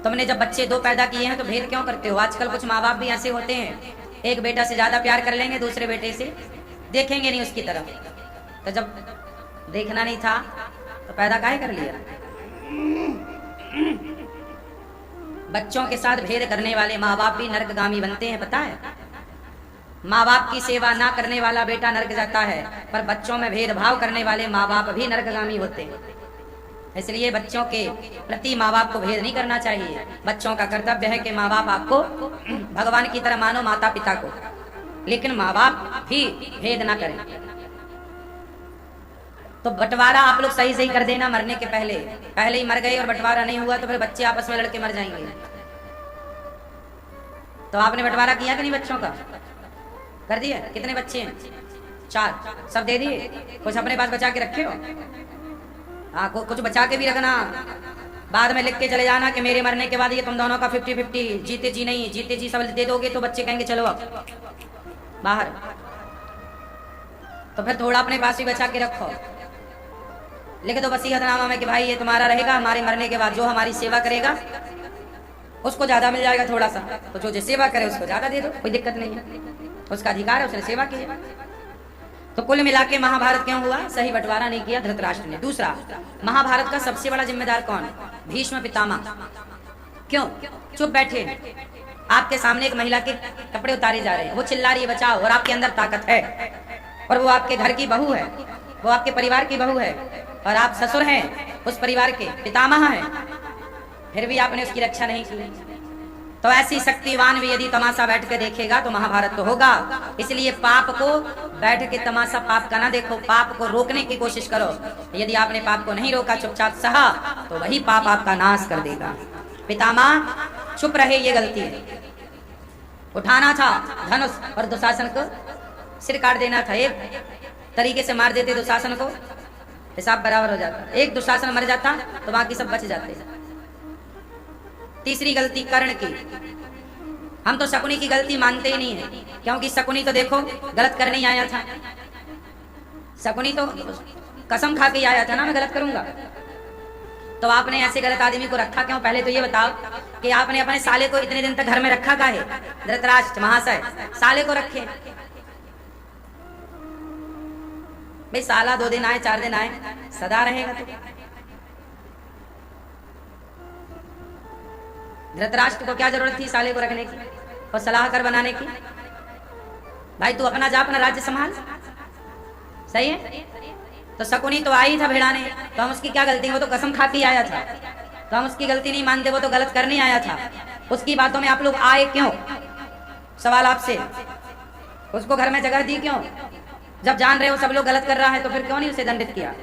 तुमने जब बच्चे 2 पैदा किए हैं तो भेद क्यों करते हो? आजकल कुछ माँ बाप भी ऐसे होते हैं, एक बेटा से ज्यादा प्यार कर लेंगे, दूसरे बेटे से देखेंगे नहीं उसकी तरफ। तो जब देखना नहीं था तो पैदा काहे कर लिया? बच्चों के साथ भेद करने वाले माँ बाप भी नरकगामी बनते हैं, पता है? माँ बाप की सेवा ना करने वाला बेटा नरक जाता है, पर बच्चों में भेदभाव करने वाले माँ बाप भी नरकगामी होते हैं। इसलिए बच्चों के प्रति माँ बाप को भेद नहीं करना चाहिए। बच्चों का कर्तव्य है कि माँ बाप आपको भगवान की तरह मानो, माता पिता को, लेकिन माँ बाप भी भेद ना करें। तो बंटवारा आप लोग सही सही कर देना मरने के पहले ही मर गए और बंटवारा नहीं हुआ तो फिर बच्चे आपस में लड़के मर जाएंगे। तो आपने बंटवारा किया कि नहीं? बच्चों का कर दिया? कितने बच्चे हैं? 4। सब दे दिए? कुछ अपने पास बचा के रखे हो? हाँ, कुछ बचा के भी रखना। बाद में लिख के चले जाना कि मेरे मरने के बाद ये तुम दोनों का 50-50, जीते जी नहीं, जीते जी सब दे दोगे तो बच्चे कहेंगे चलो अब बाहर। तो फिर थोड़ा अपने पास भी बचा के रखो। लिख दो वसीयतनामा में कि भाई ये तुम्हारा रहेगा, हमारे मरने के बाद जो हमारी सेवा करेगा उसको ज्यादा मिल जाएगा थोड़ा सा, तो जो सेवा करे उसको ज्यादा दे दो, कोई दिक्कत नहीं है, उसका अधिकार है, उसने सेवा की है। तो कुल मिला के महाभारत क्यों हुआ? सही बंटवारा नहीं किया धृतराष्ट्र ने। दूसरा, महाभारत का सबसे बड़ा जिम्मेदार कौन? भीष्म पितामह। क्यों चुप बैठे? आपके सामने एक महिला के कपड़े उतारे जा रहे हैं, वो चिल्ला रही है बचाओ, और आपके अंदर ताकत है, और वो आपके घर की बहू है, वो आपके परिवार की बहू है, और आप ससुर हैं उस परिवार के, पितामह हैं, फिर भी आपने उसकी रक्षा नहीं की। तो ऐसी शक्तिवान भी यदि तमाशा बैठ के देखेगा तो महाभारत तो होगा। इसलिए पाप को बैठ के तमाशा पाप का ना देखो, पाप को रोकने की कोशिश करो। यदि आपने पाप को नहीं रोका, चुपचाप सहा, तो वही पाप आपका नाश कर देगा। पितामह चुप रहे, ये गलती है। उठाना था धनुष और दुशासन को सिर काट देना था, एक तरीके से मार देते दुशासन को, हिसाब बराबर हो जाता। एक दुशासन मर जाता तो बाकी सब बच जाते। तीसरी गलती कर्ण की। हम तो शकुनी की गलती मानते ही नहीं है, क्योंकि शकुनी तो देखो गलत करने ही आया था। शकुनी तो कसम खा के आया था ना, मैं गलत करूंगा। तो आपने ऐसे गलत आदमी को रखा क्यों? पहले तो ये बताओ कि आपने अपने साले को इतने दिन तक घर में रखा काहे? धृतराष्ट्र महाशय साले को रखे भाई, साला 2 दिन आए 4 दिन आए, सदा रहेगा तो। धृतराष्ट्र को क्या जरूरत थी साले को रखने की और सलाहकार बनाने की? भाई तू अपना जा, अपना राज्य संभाल, सही है? तो शकुनी तो आई था भिड़ाने, तो हम उसकी क्या गलती? वो तो कसम खा के आया था, तो हम उसकी गलती नहीं मानते, वो तो गलत करने आया था। उसकी बातों में आप लोग आए क्यों? सवाल आपसे। उसको घर में जगह दी क्यों? जब जान रहे हो सब लोग गलत कर रहा है तो फिर क्यों नहीं उसे दंडित किया?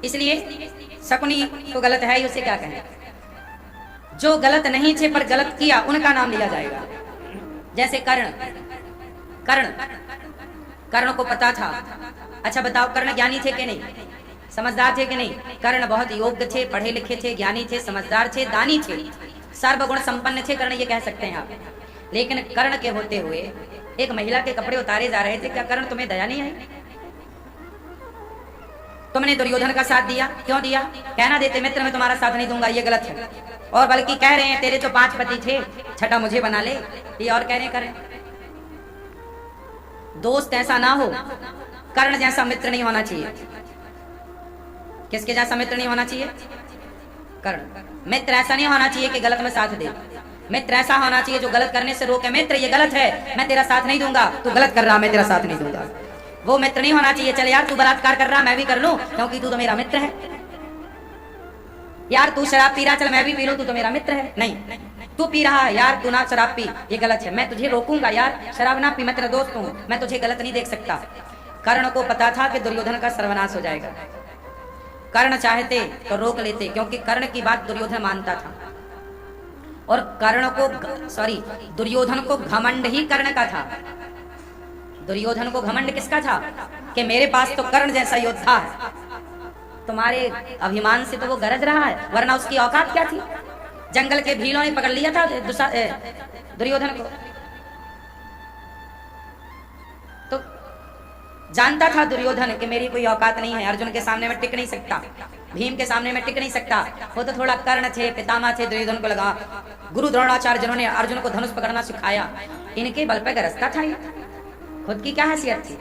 इसलिए शकुनी तो गलत है ही, उसे क्या कहें? जो गलत नहीं थे पर गलत किया उनका नाम लिया जाएगा। जैसे कर्ण को पता था। अच्छा बताओ, कर्ण ज्ञानी थे कि नहीं? समझदार थे कि नहीं? कर्ण बहुत योग्य थे, पढ़े लिखे थे, ज्ञानी थे, समझदार थे, दानी थे, सर्वगुण संपन्न थे कर्ण, ये कह सकते हैं आप। लेकिन कर्ण के होते हुए एक महिला के कपड़े उतारे जा रहे थे, क्या कर्ण तुम्हें दया नहीं आई? तुमने दुर्योधन का साथ दिया, क्यों दिया? कहना देते मित्र मैं तुम्हारा साथ नहीं दूंगा, ये गलत है। और बल्कि कह रहे हैं तेरे तो 5 पति थे, छठा मुझे बना ले, ये और कह रहे करें। दोस्त ऐसा ना हो, कर्ण जैसा मित्र नहीं होना चाहिए। किसके जैसा मित्र नहीं होना चाहिए? कर्ण। मित्र ऐसा नहीं होना चाहिए कि गलत में साथ दे। मित्र ऐसा होना चाहिए जो गलत करने से रोके। मित्र ये गलत है, मैं तेरा साथ नहीं दूंगा, तू गलत कर रहा, मैं तेरा साथ नहीं दूंगा। वो मित्र नहीं होना चाहिए, चल यार तू बलात्कार कर रहा, मैं भी कर लूं क्योंकि तू तो मेरा मित्र है। यार तू शराब पी रहा, चल मैं भी पी लूं, तू तो मेरा मित्र है। नहीं, तू पी रहा है यार, तू ना शराब पी, ये गलत है, मैं तुझे रोकूंगा यार, शराब ना पी, मैं तेरा दोस्त हूं, मैं तुझे गलत नहीं देख सकता। कर्ण को पता था कि दुर्योधन का सर्वनाश हो जाएगा। कर्ण चाहते तो रोक लेते, क्योंकि कर्ण की बात दुर्योधन मानता था। और कर्ण को दुर्योधन को घमंड ही कर्ण का था। दुर्योधन को घमंड किसका था? कि मेरे पास तो कर्ण जैसा योद्धा है। तुम्हारे अभिमान से तो वो गरज रहा है, वरना उसकी औकात क्या थी? जंगल के भीलों ने पकड़ लिया था दुर्योधन को। तो जानता था दुर्योधन कि मेरी कोई औकात नहीं है, अर्जुन के सामने मैं टिक नहीं सकता, भीम के सामने मैं टिक नहीं सकता। वो तो थोड़ा कर्ण थे, पितामह थे, दुर्योधन को लगा गुरु द्रोणाचार्य जिन्होंने अर्जुन को धनुष पकड़ना सिखाया, इनके बल पे गरजता था ये। खुद की क्या हैसियत थी?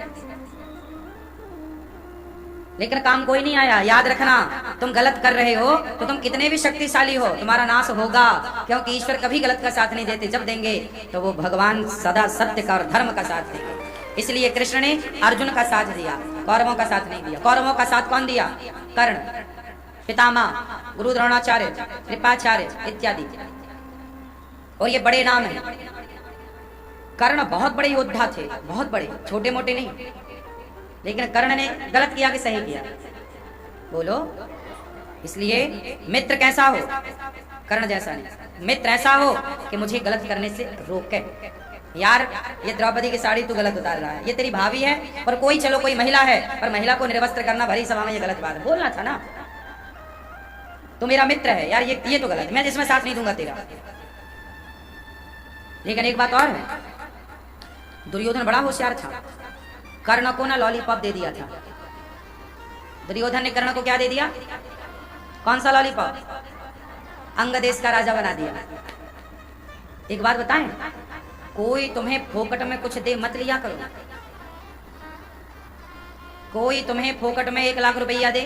लेकिन काम कोई नहीं आया। याद रखना, तुम गलत कर रहे हो तो तुम कितने भी शक्तिशाली हो, तुम्हारा नाश होगा, क्योंकि ईश्वर कभी गलत का साथ नहीं देते। जब देंगे तो वो भगवान सदा सत्य का और धर्म का साथ देंगे। इसलिए कृष्ण ने अर्जुन का साथ दिया, कौरवों का साथ नहीं दिया। कौरवों का साथ कौन दिया? कर्ण, पितामह, गुरु द्रोणाचार्य, कृपाचार्य इत्यादि। और ये बड़े नाम है। कर्ण बहुत बड़े योद्धा थे, बहुत बड़े, छोटे मोटे नहीं। लेकिन कर्ण ने गलत किया कि सही किया? बोलो। इसलिए मित्र कैसा हो? कर्ण जैसा नहीं। मित्र ऐसा हो कि मुझे गलत करने से रोके। यार ये द्रौपदी की साड़ी तू गलत उतार रहा है, ये तेरी भाभी है, और कोई चलो कोई महिला है, पर महिला को निर्वस्त्र करना भरी सभा में ये गलत बात है। बोलना था ना, तू मेरा मित्र है यार, ये तो गलत, मैं इसमें साथ नहीं दूंगा तेरा। लेकिन एक बात और है, दुर्योधन बड़ा होशियार था। कर्ण को ना लॉलीपॉप दे दिया था। दुर्योधन ने कर्ण को क्या दे दिया? कौन सा लॉलीपॉप? अंग देश का राजा बना दिया। एक बात बताएं, कोई तुम्हें फोकट में कुछ दे मत लिया करो। कोई तुम्हें फोकट में 1 लाख रुपया दे,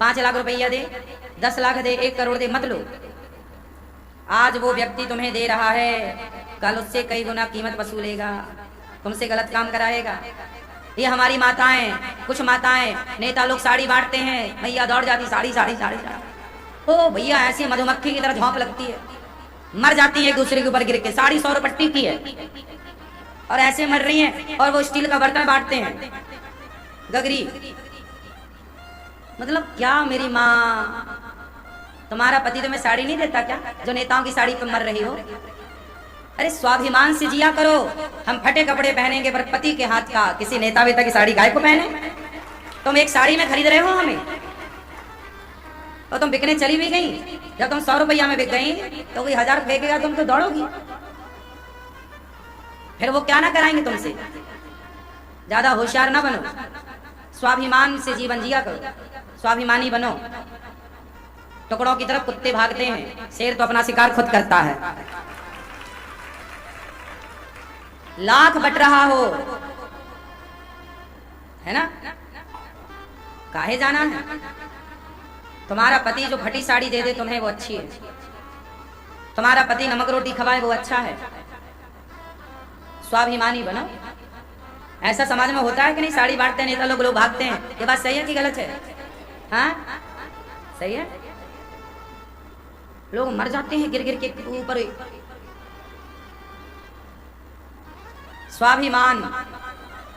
5 लाख रुपया दे, 10 लाख दे, 1 करोड़ दे, मत लो। आज वो व्यक्ति तुम्हें दे रहा है, कल उससे कई गुना कीमत वसूलेगा, तुमसे गलत काम कराएगा। ये हमारी माताएं, कुछ माताएं, नेता लोग साड़ी बांटते हैं, भैया दौड़ जाती साड़ी साड़ी साड़ी साड़ी। ओ भैया ऐसी मधुमक्खी की तरह झोंक लगती है, मर जाती है एक दूसरे के ऊपर गिर के। साड़ी 100 रुपये की है और ऐसे मर रही हैं, और वो स्टील का बर्तन बांटते हैं, गगरी। मतलब क्या मेरी माँ, तुम्हारा पति तुम्हें साड़ी नहीं देता क्या, जो नेताओं की साड़ी पे मर रही हो? अरे स्वाभिमान से जिया करो। हम फटे कपड़े पहनेंगे पर पति के हाथ का, किसी नेता वेता की साड़ी गाय को पहने? तुम एक साड़ी में खरीद रहे हो हमें, और तुम बिकने चली भी गई। जब तुम 100 रुपया में बिक गई तो कोई 1000 फेंकेगा, तुम तो दौड़ोगी। फिर वो क्या ना कराएंगे तुमसे। ज्यादा होशियार ना बनो, स्वाभिमान से जीवन जिया करो, स्वाभिमानी बनो। टुकड़ों की तरफ कुत्ते भागते हैं, शेर तो अपना शिकार खुद करता है। लाख बट रहा हो, है ना, काहे जाना है? तुम्हारा पति जो फटी साड़ी दे दे तुम्हें, वो अच्छी है। तुम्हारा पति नमक रोटी खवाए, वो अच्छा है। स्वाभिमानी बनो। ऐसा समाज में होता है कि नहीं? साड़ी बांटते हैं नेता लोग भागते हैं। ये बात सही है कि गलत है? हाँ सही है। लोग मर जाते हैं गिर गिर के ऊपर। स्वाभिमान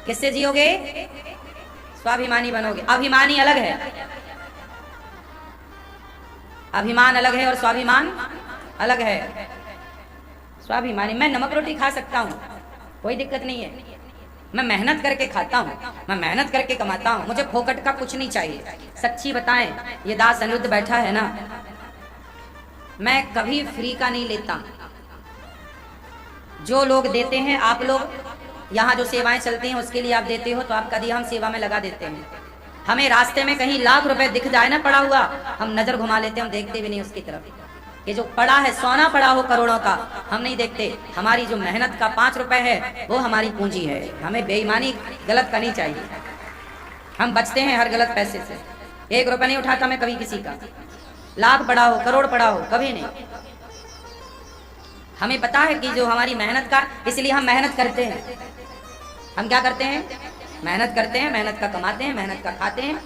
किससे जियोगे? स्वाभिमानी बनोगे। अभिमानी अलग है, अभिमान अलग है और स्वाभिमान अलग है। स्वाभिमानी, मैं नमक रोटी खा सकता हूँ, कोई दिक्कत नहीं है, मैं मेहनत करके खाता हूँ, मैं मेहनत करके कमाता हूँ, मुझे फोकट का कुछ नहीं चाहिए। सच्ची बताएं, ये दास अनिरुद्ध बैठा है ना, मैं कभी फ्री का नहीं लेता। जो लोग देते हैं, आप लोग यहाँ जो सेवाएं चलती हैं उसके लिए आप देते हो, तो आपका दिया हम सेवा में लगा देते हैं। हमें रास्ते में कहीं लाख रुपए दिख जाए ना पड़ा हुआ, हम नजर घुमा लेते हैं, हम देखते भी नहीं उसकी तरफ। ये जो पड़ा है, सोना पड़ा हो करोड़ों का, हम नहीं देखते। हमारी जो मेहनत का 5 रुपए है, वो हमारी पूंजी है। हमें बेईमानी गलत करनी चाहिए। हम बचते हैं हर गलत पैसे से। 1 रुपया नहीं उठाता मैं कभी किसी का, लाख पड़ा हो करोड़ पड़ा हो कभी नहीं। हमें पता है कि जो हमारी मेहनत का, इसलिए हम मेहनत करते हैं। हम क्या करते हैं? मेहनत करते हैं, मेहनत का कमाते हैं, मेहनत का खाते हैं।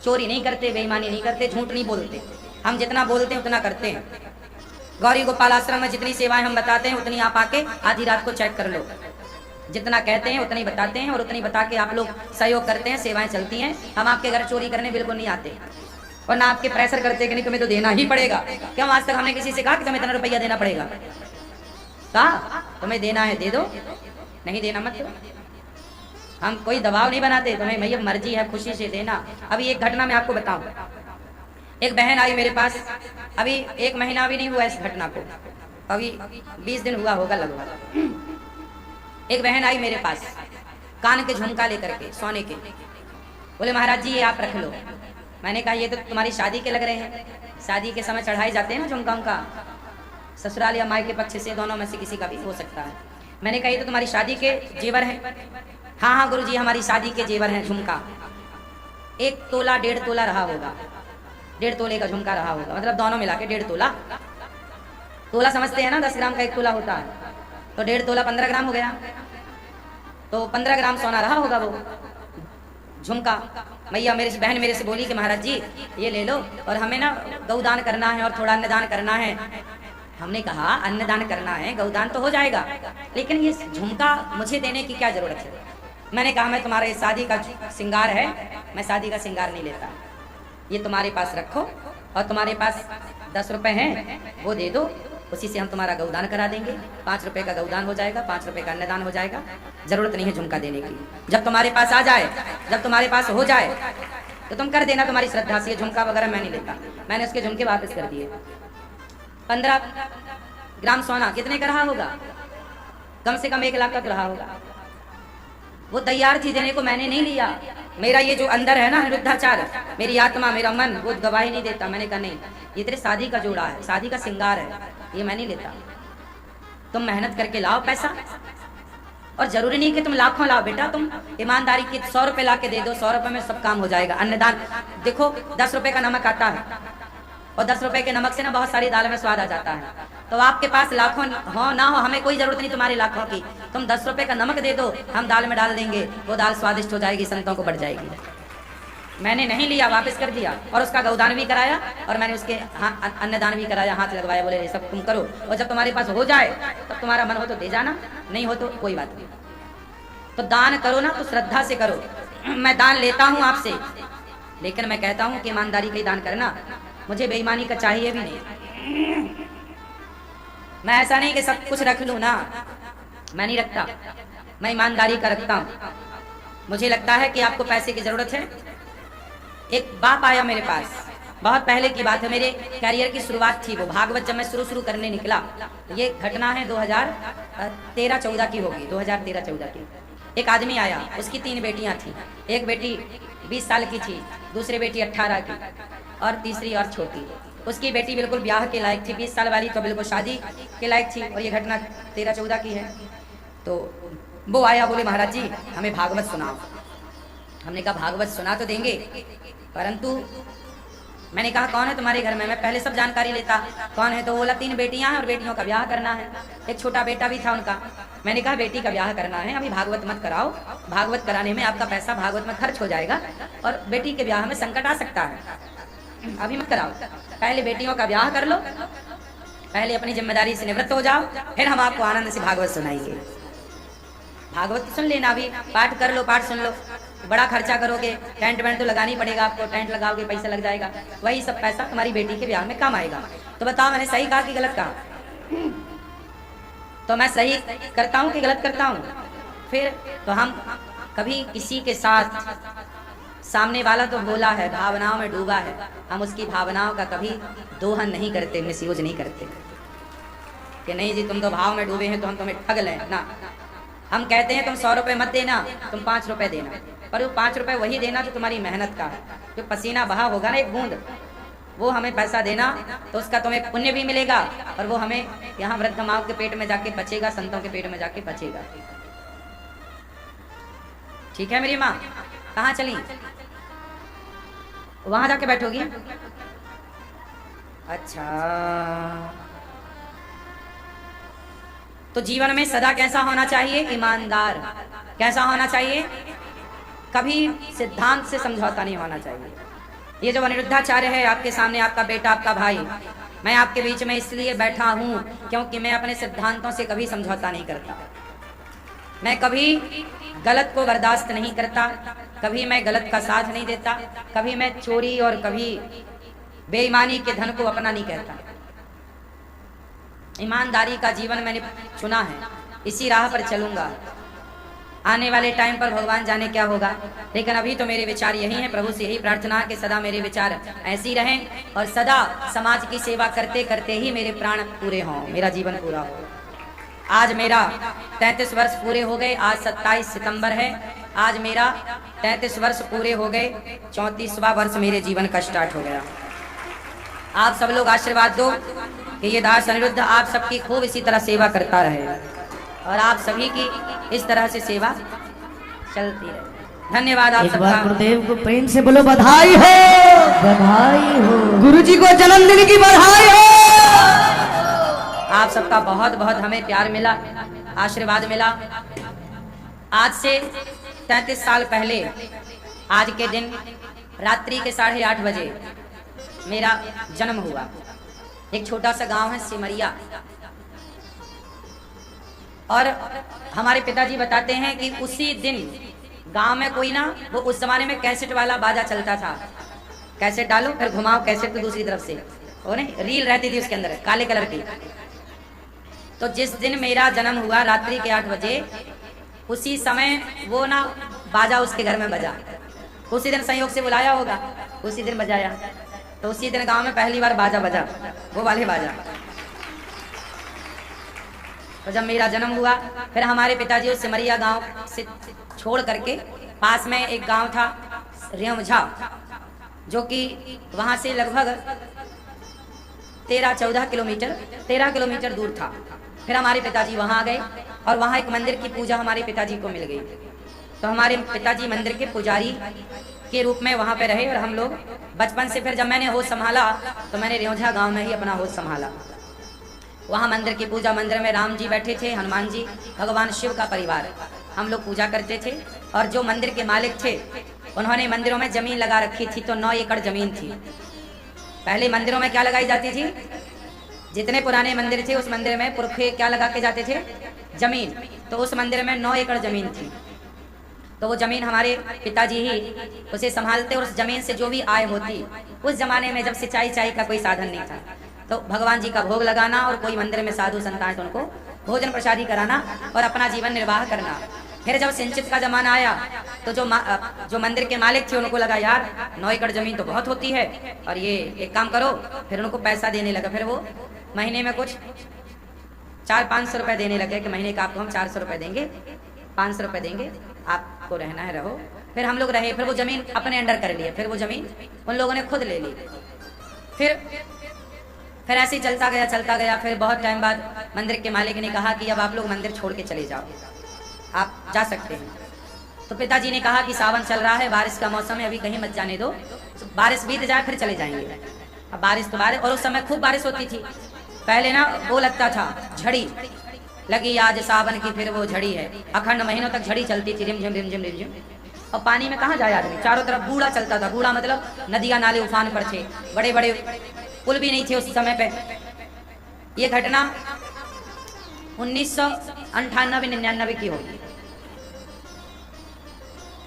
चोरी नहीं करते, बेईमानी नहीं करते, झूठ नहीं बोलते। हम जितना बोलते हैं उतना करते हैं। गौरी गोपाल आश्रम में जितनी सेवाएं हम बताते हैं उतनी आप आके आधी रात को चेक कर लो। जितना कहते हैं उतनी बताते हैं और उतनी बता के आप लोग सहयोग करते हैं, सेवाएं चलती हैं। हम आपके घर चोरी करने बिल्कुल नहीं आते और ना आपके प्रेशर करते कि नहीं तुम्हें तो देना ही पड़ेगा। क्यों आज तक हमने किसी से कहा कि तुम्हें इतना रुपया देना पड़ेगा? कहा तुम्हें देना है दे दो, नहीं देना मत दो। हम कोई दबाव नहीं बनाते, तुम्हें भैया मर्जी है खुशी से देना। अभी एक घटना मैं आपको बताऊं। एक बहन आई मेरे पास, अभी 1 महीना भी नहीं हुआ इस घटना को, अभी 20 दिन हुआ होगा लगभग। एक बहन आई मेरे पास कान के झुमका लेकर के सोने के, बोले महाराज जी ये आप रख लो। मैंने कहा ये तो तुम्हारी शादी के लग रहे हैं, शादी के समय चढ़ाए जाते हैं ना झुमका उनका, ससुराल या माई के पक्ष से, दोनों में से किसी का भी हो सकता है। मैंने कहा ये तो तुम्हारी शादी के जेवर हैं। हाँ हाँ गुरुजी हमारी शादी के जेवर हैं झुमका। 1 तोला 1.5 तोला रहा होगा, 1.5 तोले का झुमका रहा होगा, मतलब दोनों मिला के 1.5 तोला। तोला समझते हैं ना, 10 ग्राम का 1 तोला होता है, तो 1.5 तोला 15 ग्राम हो गया, तो 15 ग्राम सोना रहा होगा वो झुमका। भैया मेरे से बहन मेरे से बोली कि महाराज जी ये ले लो और हमें ना गौदान करना है और थोड़ा अन्नदान करना है। हमने कहा अन्नदान करना है, गौदान तो हो जाएगा, लेकिन ये झुमका मुझे देने की क्या जरूरत है? मैंने कहा मैं तुम्हारे शादी का श्रृंगार है, मैं शादी का श्रृंगार नहीं लेता, ये तुम्हारे पास रखो और तुम्हारे पास 10 रुपए हैं वो दे दो, उसी से हम तुम्हारा गौदान करा देंगे। 5 रुपए का गौदान हो जाएगा, 5 रुपए का अन्नदान हो जाएगा, जरूरत नहीं है झुमका देने की। जब तुम्हारे पास आ जाए, जब तुम्हारे पास हो जाए तो तुम कर देना तुम्हारी श्रद्धा से। झुमका वगैरह मैं नहीं लेता। मैंने उसके झुमके वापस कर दिए। 15 ग्राम सोना कितने का रहा होगा? कम से कम 1 लाख का रहा होगा। वो तैयार थी देने को, मैंने नहीं लिया। मेरा ये जो अंदर है ना निरुद्धाचार, मेरी आत्मा मेरा मन वो गवाही नहीं देता। मैंने कहा नहीं ये तेरे शादी का जोड़ा है, शादी का श्रृंगार है, ये मैं नहीं लेता। तुम मेहनत करके लाओ पैसा, और जरूरी नहीं कि तुम लाखों लाओ बेटा, तुम ईमानदारी की 100 रुपए ला के दे दो, 100 रुपए में सब काम हो जाएगा। अन्नदान देखो 10 रुपए का नमक आता है और 10 रुपए के नमक से ना बहुत सारी दाल में स्वाद आ जाता है। तो आपके पास लाखों हो ना हो, हमें कोई जरूरत नहीं तुम्हारे लाखों की। तुम 10 रुपए का नमक दे दो, हम दाल में डाल देंगे, वो दाल स्वादिष्ट हो जाएगी, संतों को बढ़ जाएगी। मैंने नहीं लिया, वापस कर दिया और उसका गौदान भी कराया और मैंने उसके अन्नदान भी कराया, हाथ लगवाया, बोले ये सब तुम करो और जब तुम्हारे पास हो जाए तब तुम्हारा मन हो तो दे जाना, नहीं हो तो कोई बात नहीं। तो दान करो ना तो श्रद्धा से करो। मैं दान लेता हूँ आपसे, लेकिन मैं कहता हूँ कि ईमानदारी का ही दान करना, मुझे बेईमानी का चाहिए भी नहीं। मैं ऐसा नहीं कि सब कुछ रख लूँ ना, मैं नहीं रखता, मैं ईमानदारी का रखता हूँ। मुझे लगता है कि आपको पैसे की जरूरत है। एक बाप आया मेरे पास, बहुत पहले की बात है, मेरे करियर की शुरुआत थी वो, भागवत जब मैं शुरू करने निकला, ये घटना है 2013-14 की होगी, 2013-14 की। एक आदमी आया, उसकी 3 बेटियां थी, एक बेटी 20 साल की थी, दूसरी बेटी 18 की और तीसरी और छोटी। उसकी बेटी बिल्कुल ब्याह के लायक थी, 20 साल वाली तो बिल्कुल शादी के लायक थी, और ये घटना 13-14 की है। तो वो आया, बोले महाराज जी हमें भागवत सुनाओ। हमने कहा भागवत सुना तो देंगे, परंतु मैंने कहा कौन है तुम्हारे घर में? मैं पहले सब जानकारी लेता, कौन है? तो बोला 3 बेटियां हैं और बेटियों का ब्याह करना है, एक छोटा बेटा भी था उनका। मैंने कहा बेटी का ब्याह करना है, अभी भागवत मत कराओ, भागवत कराने में आपका पैसा भागवत में खर्च हो जाएगा और बेटी के ब्याह में संकट आ सकता है, अभी मत कराओ, पहले बेटियों का ब्याह कर लो, पहले अपनी जिम्मेदारी से निवृत्त हो जाओ, फिर हम आपको आनंद से भागवत सुनाएंगे। भागवत सुन लेना, अभी पाठ कर लो, पाठ सुन लो, बड़ा खर्चा करोगे, टेंट वेंट तो लगानी पड़ेगा आपको, टेंट लगाओगे पैसा लग जाएगा, वही सब पैसा तुम्हारी बेटी के ब्याह में काम आएगा। तो बताओ मैंने सही कहा कि गलत कहा? तो मैं सही करता हूँ कि गलत करता हूँ? फिर तो हम कभी किसी के साथ, सामने वाला तो भोला है, भावनाओं में डूबा है, हम उसकी भावनाओं का कभी दोहन नहीं करते, मिसयूज नहीं करते कि नहीं जी तुम तो भाव में डूबे हैं तो हम तुम्हें ठग लें ना। हम कहते हैं तुम 100 रुपए मत देना, तुम 5 रुपए देना, पर वो 5 रुपए वही देना जो तुम्हारी मेहनत का है, जो पसीना बहा होगा ना एक बूंद, वो हमें पैसा देना, तो उसका तुम्हें पुण्य भी मिलेगा और वो हमें यहाँ वृद्ध माओं के पेट में जाके बचेगा, संतों के पेट में जाके बचेगा। ठीक है मेरी माँ? कहाँ चली? वहां जाके बैठोगी? अच्छा, तो जीवन में सदा कैसा होना चाहिए? ईमानदार। कैसा होना चाहिए? कभी सिद्धांत से समझौता नहीं होना चाहिए। ये जो अनिरुद्धाचार्य है आपके सामने, आपका बेटा, आपका भाई, मैं आपके बीच में इसलिए बैठा हूं क्योंकि मैं अपने सिद्धांतों से कभी समझौता नहीं करता। मैं कभी गलत को बर्दाश्त नहीं करता, कभी मैं गलत का साथ नहीं देता, कभी मैं चोरी और कभी बेईमानी के धन को अपना नहीं कहता। ईमानदारी का जीवन मैंने चुना है, इसी राह पर चलूंगा। आने वाले टाइम पर भगवान जाने क्या होगा, लेकिन अभी तो मेरे विचार यही हैं। प्रभु से यही प्रार्थना कि सदा मेरे विचार ऐसे ही रहें और सदा समाज की सेवा करते करते ही मेरे प्राण पूरे हों, मेरा जीवन पूरा हो। आज मेरा 33 वर्ष पूरे हो गए। आज 27 सितंबर है। आज मेरा 33 वर्ष पूरे हो गए। 34वां वर्ष मेरे जीवन का स्टार्ट हो गया। आप सब लोग आशीर्वाद दो कि ये दास अनिरुद्ध आप सबकी खूब इसी तरह सेवा करता रहे और आप सभी की इस तरह से सेवा चलती रहे। धन्यवाद आप एक बार सबका। गुरुदेव को प्रेम से बोलो बधाई हो, बधाई हो। गुरुजी को जन्मदिन की बधाई हो। आप सबका बहुत बहुत हमें प्यार मिला, आशीर्वाद मिला। आज से 33 साल पहले आज के दिन रात्रि के 8:30 बजे मेरा जन्म हुआ। एक छोटा सा गांव है सिमरिया, और हमारे पिताजी बताते हैं कि उसी दिन गांव में कोई ना, वो उस जमाने में कैसेट वाला बाजा चलता था। कैसेट डालो फिर घुमाओ कैसेट को दूसरी तरफ से, वो नहीं रील रहती थी उसके अंदर काले कलर की। तो जिस दिन मेरा जन्म हुआ रात्रि के 8 बजे, उसी समय वो ना बाजा उसके घर में बजा। उसी दिन संयोग से बुलाया होगा, उसी दिन बजाया। तो उसी दिन गांव में पहली बार बाजा बजा, वो वाले बाजा। तो जब मेरा जन्म हुआ, फिर हमारे पिताजी उस सिमरिया गांव से छोड़ करके पास में एक गांव था रेवझा, जो कि वहां से लगभग 13 किलोमीटर दूर था। फिर हमारे पिताजी वहां आ गए और वहां एक मंदिर की पूजा हमारे पिताजी को मिल गई। तो हमारे पिताजी मंदिर के पुजारी के रूप में वहां पे रहे। और हम लोग बचपन से, फिर जब मैंने होश संभाला तो मैंने रेवझा गांव में ही अपना होश संभाला। वहाँ मंदिर की पूजा, मंदिर में राम जी बैठे थे, हनुमान जी, भगवान शिव का परिवार, हम लोग पूजा करते थे। और जो मंदिर के मालिक थे उन्होंने मंदिरों में जमीन लगा रखी थी, तो 9 एकड़ जमीन थी। पहले मंदिरों में क्या लगाई जाती थी? जितने पुराने मंदिर थे उस मंदिर में पुरखे क्या लगा के जाते थे? जमीन। तो उस मंदिर में 9 एकड़ जमीन थी। तो वो जमीन हमारे पिताजी ही उसे संभालते और उस जमीन से जो भी आय होती, उस जमाने में जब सिंचाई का कोई साधन नहीं था, तो भगवान जी का भोग लगाना और कोई मंदिर में साधु संतान तो उनको भोजन प्रसादी कराना और अपना जीवन निर्वाह करना। फिर जब सिंचित का जमाना आया तो जो मंदिर के मालिक थे उनको लगा यार 9 एकड़ जमीन तो बहुत होती है, और ये एक काम करो, फिर उनको पैसा देने लगा। फिर वो महीने में कुछ 400-500 रुपए देने लगे कि महीने का आपको हम 400 रुपए देंगे, 500 रुपए देंगे, आपको रहना है रहो। फिर हम लोग रहे। फिर वो जमीन अपने अंडर कर लिए, फिर वो जमीन उन लोगों ने खुद ले ली। फिर ऐसे ही चलता गया। फिर बहुत टाइम बाद मंदिर के मालिक ने कहा कि अब आप लोग मंदिर छोड़ के चले जाओ, आप जा सकते हैं। तो पिताजी ने कहा कि सावन चल रहा है, बारिश का मौसम है, अभी कहीं मत जाने दो, बारिश बीत जाए फिर चले जाएंगे। अब बारिश तो बारिश, और उस समय खूब बारिश होती थी। पहले ना वो लगता था झड़ी लगी आज सावन की, फिर वो झड़ी है। अखंड महीनों तक झड़ी चलती थी, रिमझिम रिमझिम रिमझिम। और पानी में कहाँ जाए आदमी, चारों तरफ बूढ़ा चलता था। बूढ़ा मतलब नदियां नाले उफान पर थे, बड़े बड़े पुल भी नहीं थे उस समय पे। ये घटना 1998-99 की होगी।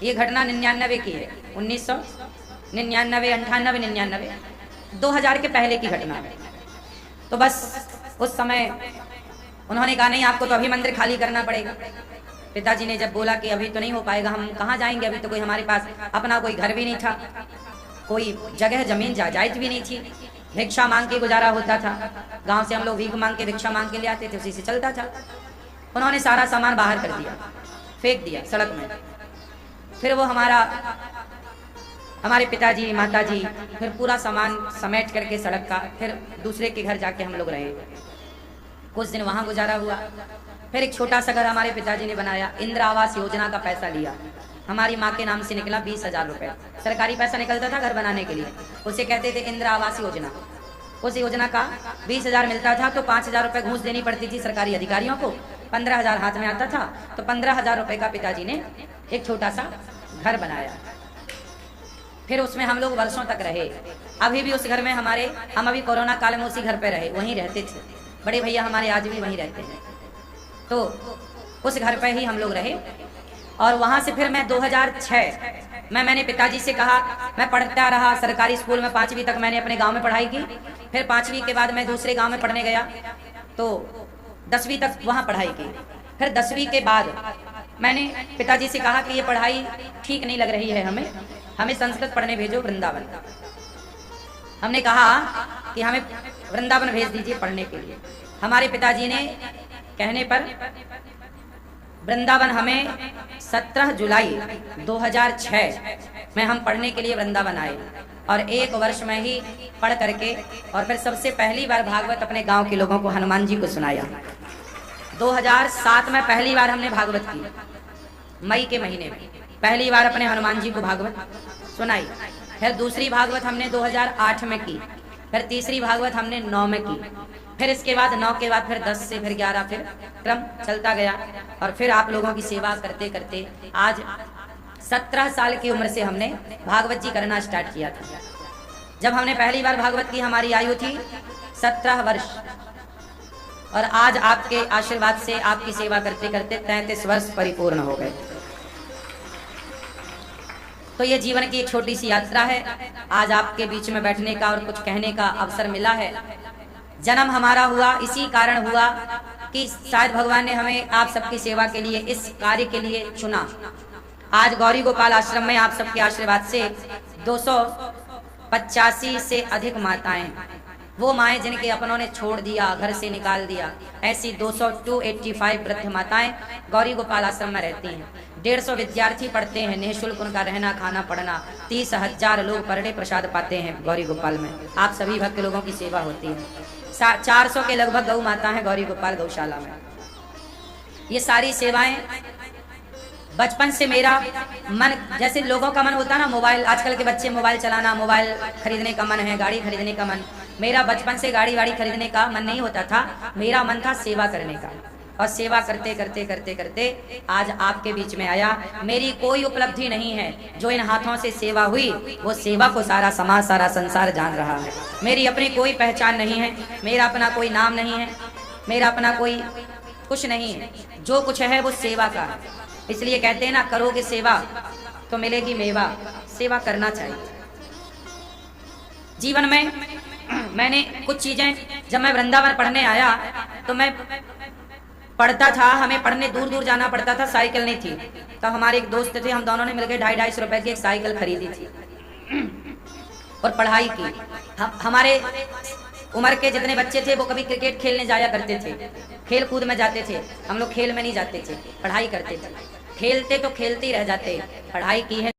ये घटना 99 की है, 1999, 98, 99, 2000 के पहले की घटना है। तो बस उस समय उन्होंने कहा नहीं, आपको तो अभी मंदिर खाली करना पड़ेगा। पिताजी ने जब बोला कि अभी तो नहीं हो पाएगा, हम कहाँ जाएंगे, अभी तो कोई हमारे पास अपना कोई घर भी नहीं था, कोई जगह जमीन जायज भी नहीं थी, भिक्षा मांग के गुजारा होता था। गांव से हम लोग भीख मांग के, भिक्षा मांग के ले आते थे, उसी से चलता था। उन्होंने सारा सामान बाहर कर दिया, फेंक दिया सड़क में। फिर वो हमारे पिताजी माताजी फिर पूरा सामान समेट करके सड़क का, फिर दूसरे के घर जाके हम लोग रहे। कुछ दिन वहाँ गुजारा हुआ। फिर एक छोटा सा घर हमारे पिताजी ने बनाया, इंदिरा आवास योजना का पैसा लिया। हमारी माँ के नाम से निकला 20,000 रुपए। सरकारी पैसा निकलता था घर बनाने के लिए, उसे कहते थे इंदिरा आवास योजना। उस योजना का 20,000 मिलता था तो 5,000 रुपए घूस देनी पड़ती थी सरकारी अधिकारियों को, 15,000 हाथ में आता था। तो 15,000 रुपए का पिताजी ने एक छोटा सा घर बनाया। फिर उसमें हम लोग वर्षों तक रहे। अभी भी उस घर में हम अभी कोरोना काल में उसी घर पे रहे, वहीं रहते थे। बड़े भैया हमारे आज भी वहीं रहते हैं। तो उस घर पे ही हम लोग रहे। और वहाँ से फिर मैं 2006 में मैंने पिताजी से कहा, मैं पढ़ता रहा सरकारी स्कूल में, 5वीं तक मैंने अपने गांव में पढ़ाई की। फिर 5वीं के बाद मैं दूसरे गांव में पढ़ने गया तो 10वीं तक वहाँ पढ़ाई की। फिर 10वीं के बाद मैंने पिताजी से कहा कि ये पढ़ाई ठीक नहीं लग रही है, हमें संस्कृत पढ़ने भेजो वृंदावन। हमने कहा कि हमें वृंदावन भेज दीजिए पढ़ने के लिए। हमारे पिताजी ने कहने पर वृंदावन हमें 17 जुलाई 2006 में हम पढ़ने के लिए वृंदावन आए और 1 वर्ष में ही पढ़ करके और फिर सबसे पहली बार भागवत अपने गांव के लोगों को हनुमान जी को सुनाया। 2007 में पहली बार हमने भागवत की, मई के महीने में पहली बार अपने हनुमान जी को भागवत सुनाई। फिर दूसरी भागवत हमने 2008 में की, फिर तीसरी भागवत हमने 9 में की, फिर इसके बाद 9 के बाद फिर 10 से फिर 11, फिर क्रम चलता गया। और फिर आप लोगों की सेवा करते करते आज 17 साल की उम्र से हमने भागवत जी करना स्टार्ट किया था। जब हमने पहली बार भागवत की हमारी आयु थी 17 वर्ष और आज आपके आशीर्वाद से आपकी सेवा करते करते 33 वर्ष परिपूर्ण हो गए। तो ये जीवन की एक छोटी सी यात्रा है। आज आपके बीच में बैठने का और कुछ कहने का अवसर मिला है। जन्म हमारा हुआ इसी कारण हुआ कि शायद भगवान ने हमें आप सबकी सेवा के लिए, इस कार्य के लिए चुना। आज गौरी गोपाल आश्रम में आप सबके आशीर्वाद से 285 से अधिक माताएं, वो माएं जिनके अपनों ने छोड़ दिया, घर से निकाल दिया, ऐसी 285 वृद्ध माताएं गौरी गोपाल आश्रम में रहती हैं। 150 विद्यार्थी पढ़ते हैं, निःशुल्क उनका रहना खाना पढ़ना। 30,000 लोग पर डे प्रसाद पाते हैं गौरी गोपाल में। आप सभी भक्त लोगों की सेवा होती है। 400 के लगभग गौ माता है गौरी गोपाल गौशाला में। ये सारी सेवाएं बचपन से मेरा मन, जैसे लोगों का मन होता है ना, मोबाइल, आजकल के बच्चे मोबाइल चलाना, मोबाइल खरीदने का मन है, गाड़ी खरीदने का मन। मेरा बचपन से गाड़ी वाड़ी खरीदने का मन नहीं होता था, मेरा मन था सेवा करने का। और सेवा करते करते करते करते आज आपके बीच में आया। मेरी कोई उपलब्धि नहीं है, जो इन हाथों से सेवा हुई वो सेवा को सारा समाज सारा संसार जान रहा है। मेरी अपनी कोई पहचान नहीं है, मेरा अपना कोई नाम नहीं है, मेरा अपना कोई कुछ नहीं है। जो कुछ है वो सेवा का है। इसलिए कहते हैं ना, करोगे सेवा तो मिलेगी मेवा। सेवा करना चाहिए जीवन में। मैंने कुछ चीजें, जब मैं वृंदावन पढ़ने आया तो मैं पढ़ता था, हमें पढ़ने दूर दूर जाना पड़ता था, साइकिल नहीं थी। तो हमारे एक दोस्त थे, हम दोनों ने मिलकर 250 रुपए की एक साइकिल खरीदी थी और पढ़ाई की। हमारे उम्र के जितने बच्चे थे वो कभी क्रिकेट खेलने जाया करते थे, खेल कूद में जाते थे। हम लोग खेल में नहीं जाते थे, पढ़ाई करते थे। खेलते तो खेलते ही रह जाते, पढ़ाई की है